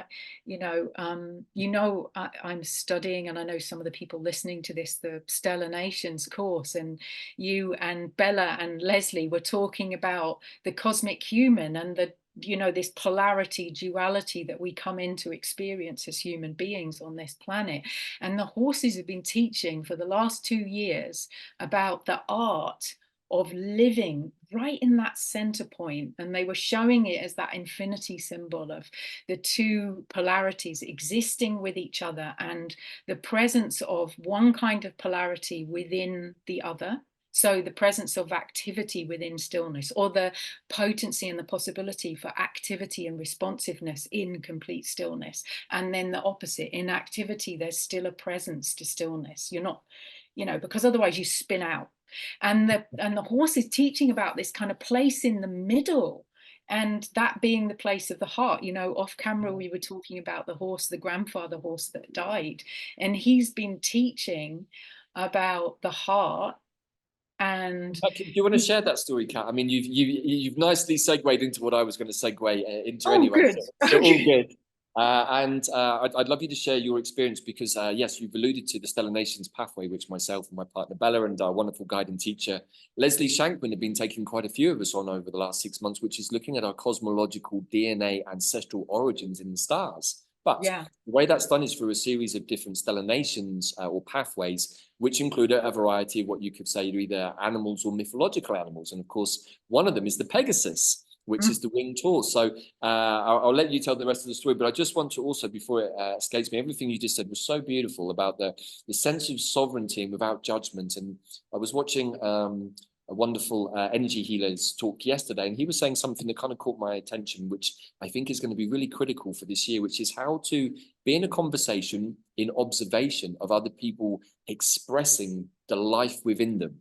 I'm studying, and I know some of the people listening to this, the Stellar Nations course, and you and Bella and Leslie were talking about the cosmic human and this polarity, duality that we come into experience as human beings on this planet. And the horses have been teaching for the last 2 years about the art of living right in that center point. And they were showing it as that infinity symbol of the two polarities existing with each other, and the presence of one kind of polarity within the other. So the presence of activity within stillness, or the potency and the possibility for activity and responsiveness in complete stillness. And then the opposite, in activity, there's still a presence to stillness. You're not, because otherwise you spin out. And the horse is teaching about this kind of place in the middle, and that being the place of the heart. Off camera, we were talking about the horse, the grandfather horse that died, and he's been teaching about the heart. And do you want to share that story, Kat? I mean, you've nicely segued into what I was going to segue into anyway. Good. So all good. I'd love you to share your experience, because yes, you've alluded to the Stellar Nations pathway, which myself and my partner Bella and our wonderful guide and teacher Leslie Shankman have been taking quite a few of us on over the last 6 months, which is looking at our cosmological DNA ancestral origins in the stars. But the way that's done is through a series of different Stellar Nations or pathways, which include a variety of what you could say are either animals or mythological animals. And of course, one of them is the Pegasus, which is the winged horse. So I'll let you tell the rest of the story, but I just want to also, before it escapes me, everything you just said was so beautiful about the sense of sovereignty and without judgment. And I was watching a wonderful energy healer's talk yesterday, and he was saying something that kind of caught my attention, which I think is going to be really critical for this year, which is how to be in a conversation in observation of other people expressing the life within them.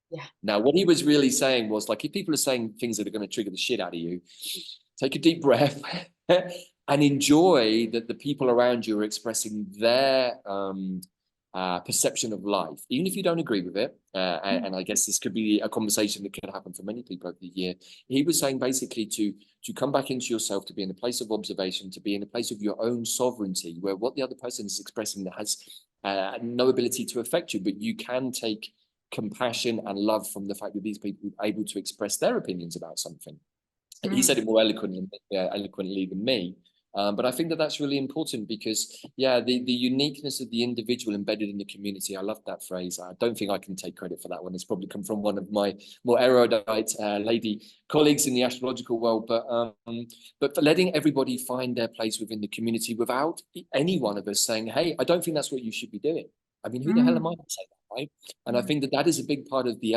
Yeah. Now, what he was really saying was, like, if people are saying things that are going to trigger the shit out of you, take a deep breath and enjoy that the people around you are expressing their perception of life, even if you don't agree with it. And I guess this could be a conversation that could happen for many people over the year. He was saying basically to come back into yourself, to be in a place of observation, to be in a place of your own sovereignty, where what the other person is expressing that has no ability to affect you, but you can take compassion and love from the fact that these people are able to express their opinions about something. He said it more eloquently than me. But I think that that's really important because, yeah, the uniqueness of the individual embedded in the community. I love that phrase. I don't think I can take credit for that one. It's probably come from one of my more erudite lady colleagues in the astrological world. But for letting everybody find their place within the community without any one of us saying, hey, I don't think that's what you should be doing. I mean, who the hell am I to say that, right? And I think that that is a big part of the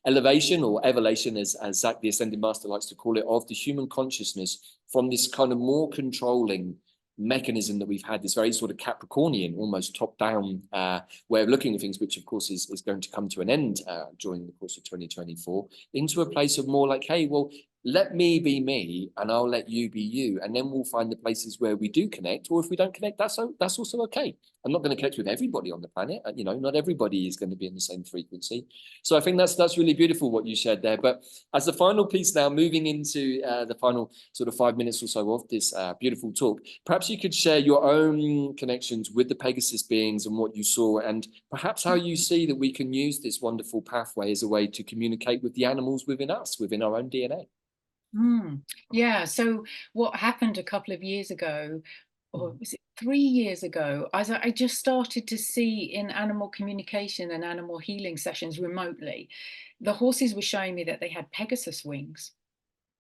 elevation or elevation, as Zach, the Ascended Master, likes to call it, of the human consciousness from this kind of more controlling mechanism that we've had, this very sort of Capricornian, almost top-down way of looking at things, which of course is going to come to an end during the course of 2024, into a place of more like, hey, well, let me be me and I'll let you be you. And then we'll find the places where we do connect, or if we don't connect, that's also okay. I'm not going to connect with everybody on the planet. You know, not everybody is going to be in the same frequency. So I think that's really beautiful what you shared there. But as the final piece now, moving into the final sort of 5 minutes or so of this beautiful talk, perhaps you could share your own connections with the Pegasus beings and what you saw, and perhaps how you see that we can use this wonderful pathway as a way to communicate with the animals within us, within our own DNA. Yeah, so what happened a couple of years ago, or was it 3 years ago, I just started to see in animal communication and animal healing sessions remotely, the horses were showing me that they had Pegasus wings,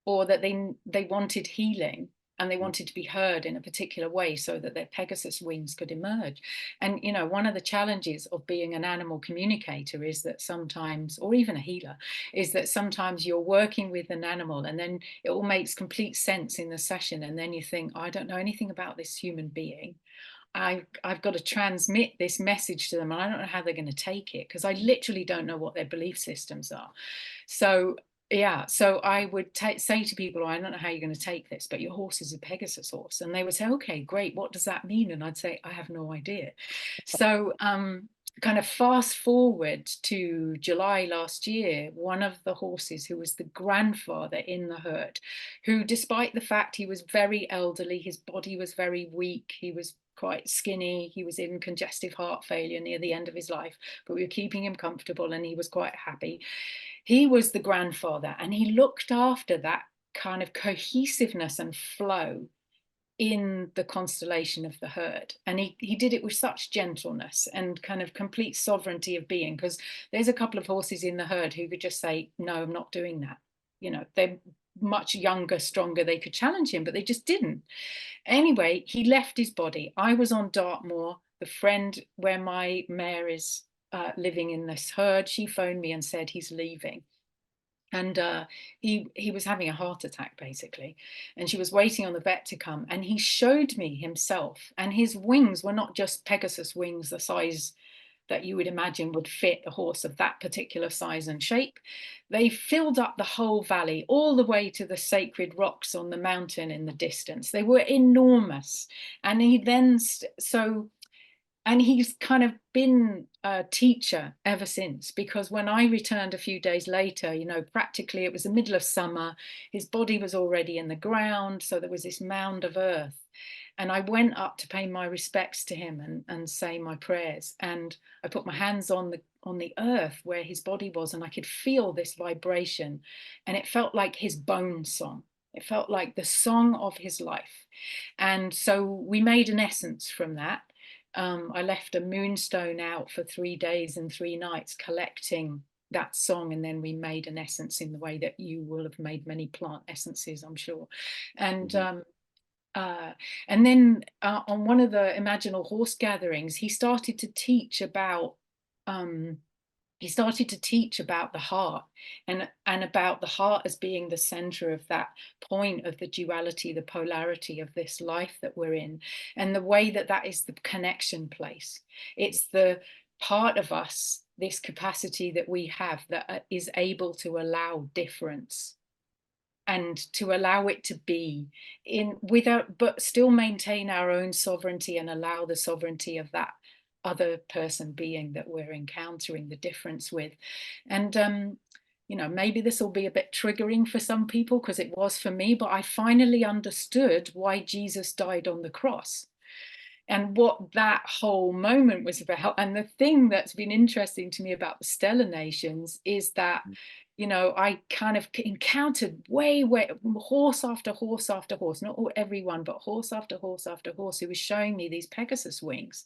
or that they wanted healing and they wanted to be heard in a particular way so that their Pegasus wings could emerge. And, you know, one of the challenges of being an animal communicator is that sometimes, or even a healer, is that sometimes you're working with an animal and then it all makes complete sense in the session. And then you think, I don't know anything about this human being. I've got to transmit this message to them and I don't know how they're going to take it because I literally don't know what their belief systems are. So yeah, so I would say to people, I don't know how you're going to take this, but your horse is a Pegasus horse. And they would say, okay, great. What does that mean? And I'd say, I have no idea. So kind of fast forward to July last year, one of the horses who was the grandfather in the herd, who despite the fact he was very elderly, his body was very weak, he was quite skinny, he was in congestive heart failure near the end of his life, but we were keeping him comfortable and he was quite happy. He was the grandfather and he looked after that kind of cohesiveness and flow in the constellation of the herd. And he did it with such gentleness and kind of complete sovereignty of being, because there's a couple of horses in the herd who could just say, no, I'm not doing that. You know, they're much younger, stronger, they could challenge him, but they just didn't. Anyway, he left his body. I was on Dartmoor, the friend where my mare is living in this herd, she phoned me and said he's leaving. And he was having a heart attack, basically. And she was waiting on the vet to come. And he showed me himself. And his wings were not just Pegasus wings, the size that you would imagine would fit a horse of that particular size and shape. They filled up the whole valley, all the way to the sacred rocks on the mountain in the distance. They were enormous. And he then, and he's kind of been a teacher ever since, because when I returned a few days later, you know, practically it was the middle of summer, his body was already in the ground, so there was this mound of earth. And I went up to pay my respects to him and say my prayers. And I put my hands on the earth where his body was, and I could feel this vibration. And it felt like his bone song. It felt like the song of his life. And so we made an essence from that. I left a moonstone out for 3 days and 3 nights collecting that song, and then we made an essence in the way that you will have made many plant essences, I'm sure. And then on one of the Imaginal Horse gatherings, he started to teach about the heart and about the heart as being the center of that point of the duality, the polarity of this life that we're in, and the way that that is the connection place. It's the part of us, this capacity that we have that is able to allow difference and to allow it to be in without, but still maintain our own sovereignty and allow the sovereignty of that other person being that we're encountering the difference with. And you know, maybe this will be a bit triggering for some people, because it was for me, but I finally understood why Jesus died on the cross and what that whole moment was about. And the thing that's been interesting to me about the stellar nations is that, you know, I kind of encountered way horse after horse after horse, not everyone, but horse after horse after horse, who was showing me these Pegasus wings.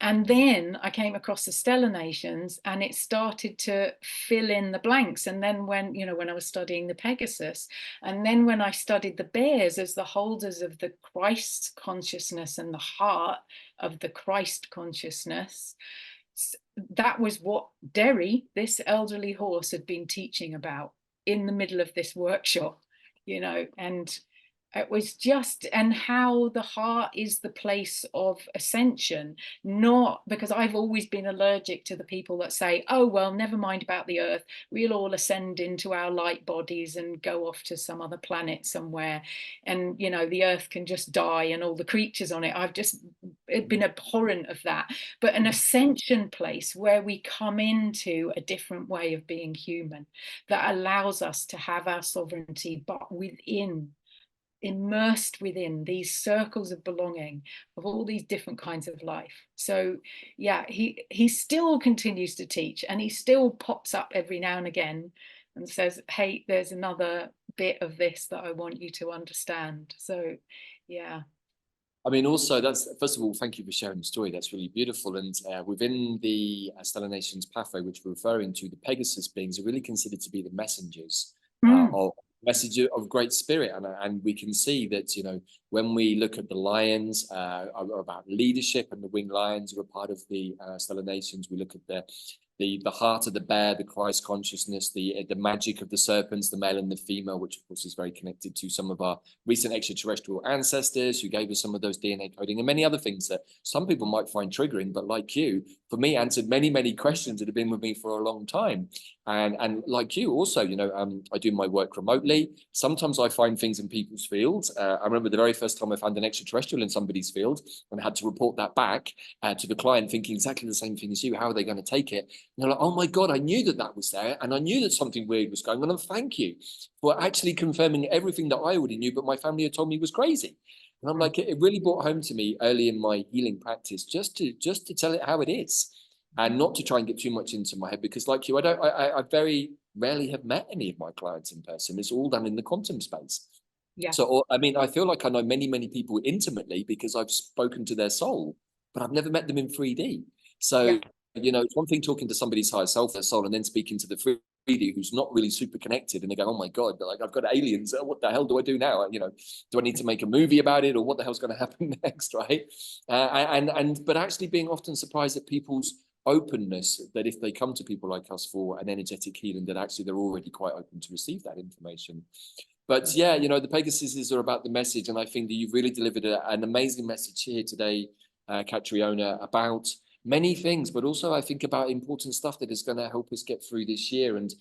And then I came across the stellar nations, and it started to fill in the blanks. And then when, you know, when I was studying the Pegasus, and then when I studied the bears as the holders of the Christ consciousness and the heart of the Christ consciousness, that was what Derry, this elderly horse, had been teaching about in the middle of this workshop, you know. And it was just, and how the heart is the place of ascension, not because I've always been allergic to the people that say, oh, well, never mind about the earth, we'll all ascend into our light bodies and go off to some other planet somewhere. And, you know, the earth can just die and all the creatures on it. I've just been abhorrent of that. But an ascension place where we come into a different way of being human that allows us to have our sovereignty, but within, immersed within these circles of belonging of all these different kinds of life. So yeah, he still continues to teach, and he still pops up every now and again and says, hey, there's another bit of this that I want you to understand. So yeah. I mean, also, that's, first of all, thank you for sharing the story. That's really beautiful. And within the Stellar Nations pathway, which we're referring to, the Pegasus beings are really considered to be the messengers of message of great spirit. And we can see that, you know, when we look at the lions, about leadership, and the winged lions are a part of the Stellar Nations, we look at the heart of the bear, the Christ consciousness, the magic of the serpents, the male and the female, which of course is very connected to some of our recent extraterrestrial ancestors who gave us some of those DNA coding, and many other things that some people might find triggering, but like you, for me, answered many questions that have been with me for a long time. And like you also, you know, I do my work remotely. Sometimes I find things in people's fields. I remember the very first time I found an extraterrestrial in somebody's field and I had to report that back to the client, thinking exactly the same thing as you. How are they going to take it? And they're like, oh my God, I knew that that was there. And I knew that something weird was going on. And thank you for actually confirming everything that I already knew, but my family had told me was crazy. And I'm like, it really brought home to me early in my healing practice, just to tell it how it is, and not to try and get too much into my head, because like you, I very rarely have met any of my clients in person. It's all done in the quantum space. Yeah. So, I mean, I feel like I know many people intimately because I've spoken to their soul, but I've never met them in 3D. So, Yeah. you know, it's one thing talking to somebody's higher self, their soul, and then speaking to the 3D who's not really super connected, and they go, oh my God, like, I've got aliens. What the hell do I do now? You know, do I need to make a movie about it, or what the hell's going to happen next, right? But actually being often surprised at people's openness, that if they come to people like us for an energetic healing, that actually they're already quite open to receive that information. But yeah, you know, the Pegasuses are about the message, and I think that you've really delivered an amazing message here today, Catriona, about many things, but also I think about important stuff that is going to help us get through this year, and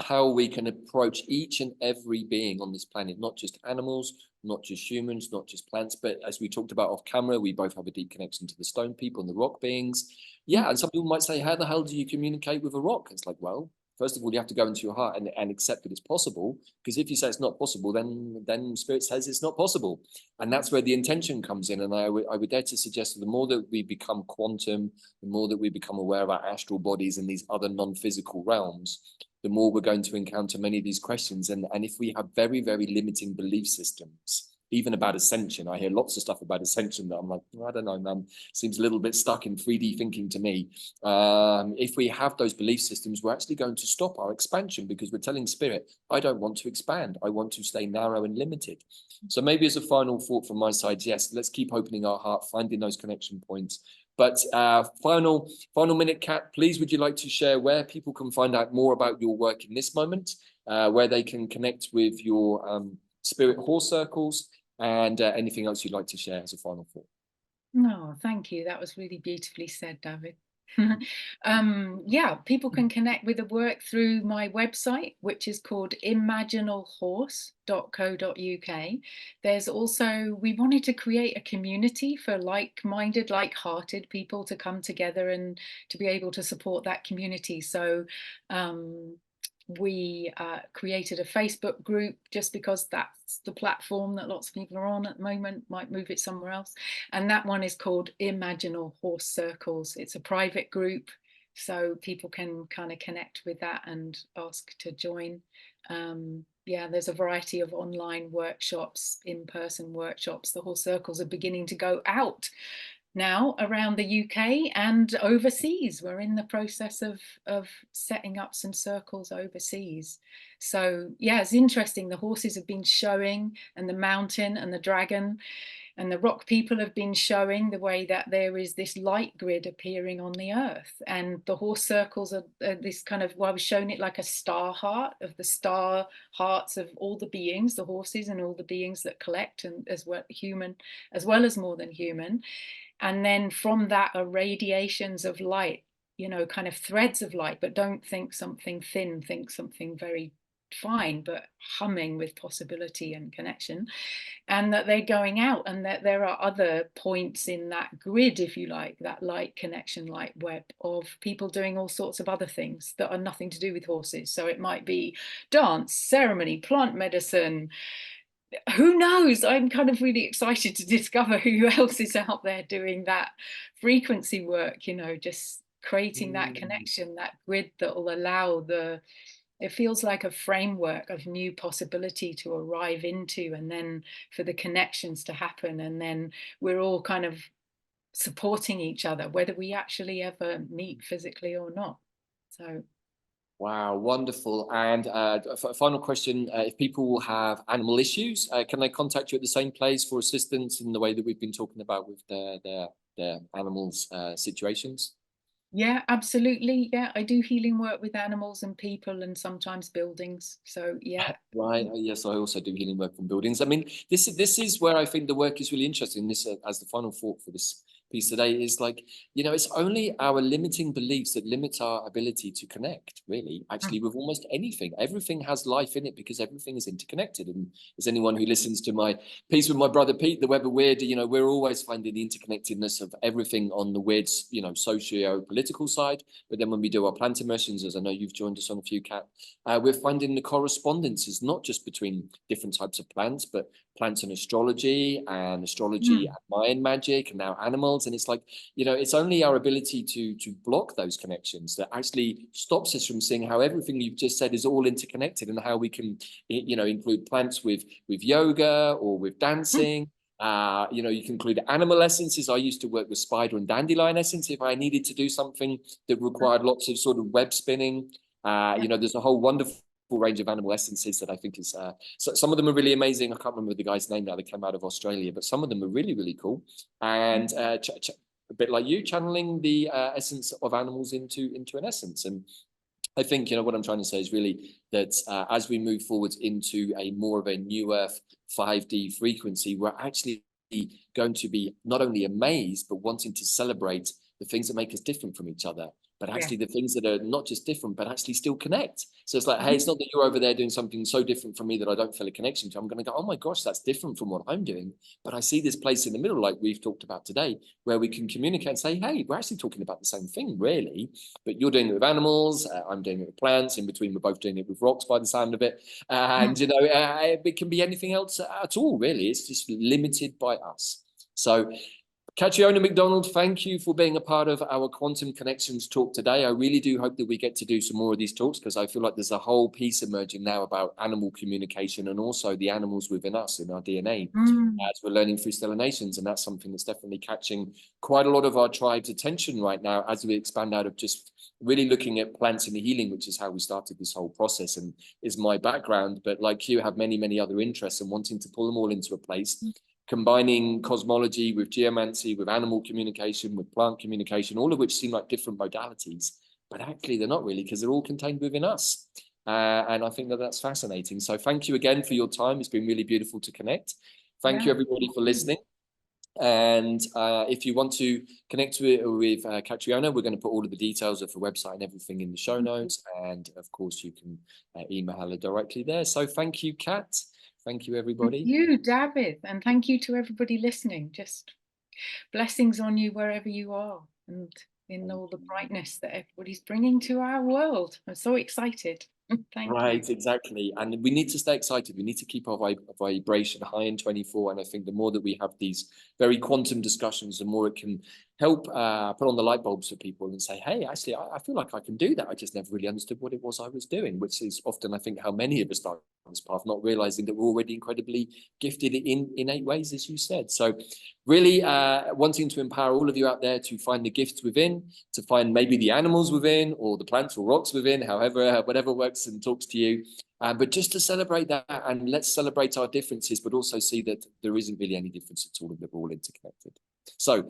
how we can approach each and every being on this planet, not just animals, not just humans, not just plants, but as we talked about off camera, we both have a deep connection to the stone people and the rock beings. Yeah, and some people might say, how the hell do you communicate with a rock? It's like, well, first of all, you have to go into your heart and accept that it's possible, because if you say it's not possible, then spirit says it's not possible. And that's where the intention comes in. And I would dare to suggest that the more that we become quantum, the more that we become aware of our astral bodies and these other non-physical realms, the more we're going to encounter many of these questions. And if we have very limiting belief systems, even about ascension, I hear lots of stuff about ascension that I'm like, I don't know, man, seems a little bit stuck in 3D thinking to me. If we have those belief systems, we're actually going to stop our expansion, because we're telling spirit, I don't want to expand. I want to stay narrow and limited. So maybe as a final thought from my side, yes, let's keep opening our heart, finding those connection points. But final minute, Kat, please, would you like to share where people can find out more about your work in this moment, where they can connect with your spirit horse circles, and anything else you'd like to share as a final thought? No, thank you. That was really beautifully said, David. Yeah, people can connect with the work through my website, which is called imaginalhorse.co.uk. There's also, we wanted to create a community for like-minded, like-hearted people to come together and to be able to support that community. So we created a Facebook group just because that's the platform that lots of people are on at the moment, might move it somewhere else. And that one is called Imaginal Horse Circles. It's a private group, so people can kind of connect with that and ask to join. Yeah, there's a variety of online workshops, in-person workshops. The horse circles are beginning to go out now around the UK and overseas. We're in the process of setting up some circles overseas. So yeah, it's interesting. The horses have been showing, and the mountain and the dragon and the rock people have been showing the way that there is this light grid appearing on the earth, and the horse circles are this kind of, well, I was shown it like a star heart of the star hearts of all the beings, the horses and all the beings that collect, and as well human as well as more than human. And then from that are radiations of light, you know, kind of threads of light, but don't think something thin, think something very fine, but humming with possibility and connection. And that they're going out, and that there are other points in that grid, if you like, that light connection, light web of people doing all sorts of other things that are nothing to do with horses. So it might be dance, ceremony, plant medicine, who knows? I'm kind of really excited to discover who else is out there doing that frequency work, you know, just creating that connection, that grid that will allow it feels like a framework of new possibility to arrive into, and then for the connections to happen. And then we're all kind of supporting each other, whether we actually ever meet physically or not. So. Wow, wonderful. And final question, if people have animal issues, can they contact you at the same place for assistance in the way that we've been talking about with their animals' situations? Yeah, absolutely. Yeah, I do healing work with animals and people and sometimes buildings. So yeah. Right. Yes, I also do healing work from buildings. I mean, this is where I think the work is really interesting. This, as the final thought for this piece today, is like, you know, it's only our limiting beliefs that limit our ability to connect, really, actually, with almost anything. Everything has life in it because everything is interconnected. And as anyone who listens to my piece with my brother Pete, The Web of Weird, you know, we're always finding the interconnectedness of everything on the weird, you know, socio-political side. But then when we do our plant immersions, as I know you've joined us on a few, Kat, we're finding the correspondences not just between different types of plants, but plants and astrology and Mayan magic and now animals. And it's like, you know, it's only our ability to block those connections that actually stops us from seeing how everything you've just said is all interconnected, and how we can, you know, include plants with yoga or with dancing. You know, you can include animal essences. I used to work with spider and dandelion essence if I needed to do something that required lots of sort of web spinning. You know, there's a whole wonderful range of animal essences that I think is, so some of them are really amazing. I can't remember the guy's name now, they came out of Australia, but some of them are really, really cool. And a bit like you, channeling the essence of animals into an essence. And I think, you know, what I'm trying to say is really that as we move forward into a more of a new earth 5D frequency, we're actually going to be not only amazed, but wanting to celebrate the things that make us different from each other, but actually the things that are not just different, but actually still connect. So it's like, hey, it's not that you're over there doing something so different from me that I don't feel a connection to. I'm going to go, oh my gosh, that's different from what I'm doing. But I see this place in the middle, like we've talked about today, where we can communicate and say, hey, we're actually talking about the same thing, really. But you're doing it with animals, I'm doing it with plants. In between, we're both doing it with rocks by the sound of it. And, you know, it can be anything else at all, really. It's just limited by us. So Catriona Macdonald, thank you for being a part of our Quantum Connections talk today. I really do hope that we get to do some more of these talks, because I feel like there's a whole piece emerging now about animal communication and also the animals within us in our DNA as we're learning through stellanations. And that's something that's definitely catching quite a lot of our tribe's attention right now as we expand out of just really looking at plants and healing, which is how we started this whole process and is my background. But like you, have many, many other interests and wanting to pull them all into a place, combining cosmology with geomancy, with animal communication, with plant communication, all of which seem like different modalities, but actually they're not really, because they're all contained within us. And I think that that's fascinating. So thank you again for your time. It's been really beautiful to connect. Thank you, everybody, for listening. And if you want to connect with Catriona, we're going to put all of the details of the website and everything in the show notes. And of course, you can email her directly there. So thank you, Kat. Thank you, everybody. Thank you, Davyd. And thank you to everybody listening. Just blessings on you wherever you are, and in all the brightness that everybody's bringing to our world. I'm so excited. Thank Right, you. exactly. And we need to stay excited. We need to keep our vibration high in 24. And I think the more that we have these very quantum discussions, the more it can help put on the light bulbs for people and say, hey, actually, I feel like I can do that. I just never really understood what it was I was doing, which is often, I think, how many of us start on this path, not realizing that we're already incredibly gifted in innate ways, as you said. So really wanting to empower all of you out there to find the gifts within, to find maybe the animals within, or the plants or rocks within, however, whatever works and talks to you. But just to celebrate that, and let's celebrate our differences, but also see that there isn't really any difference at all, and that we're all interconnected. So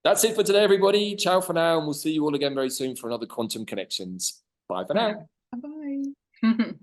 that's it for today, everybody. Ciao for now, and we'll see you all again very soon for another Quantum Connections. Bye for now. Bye-bye.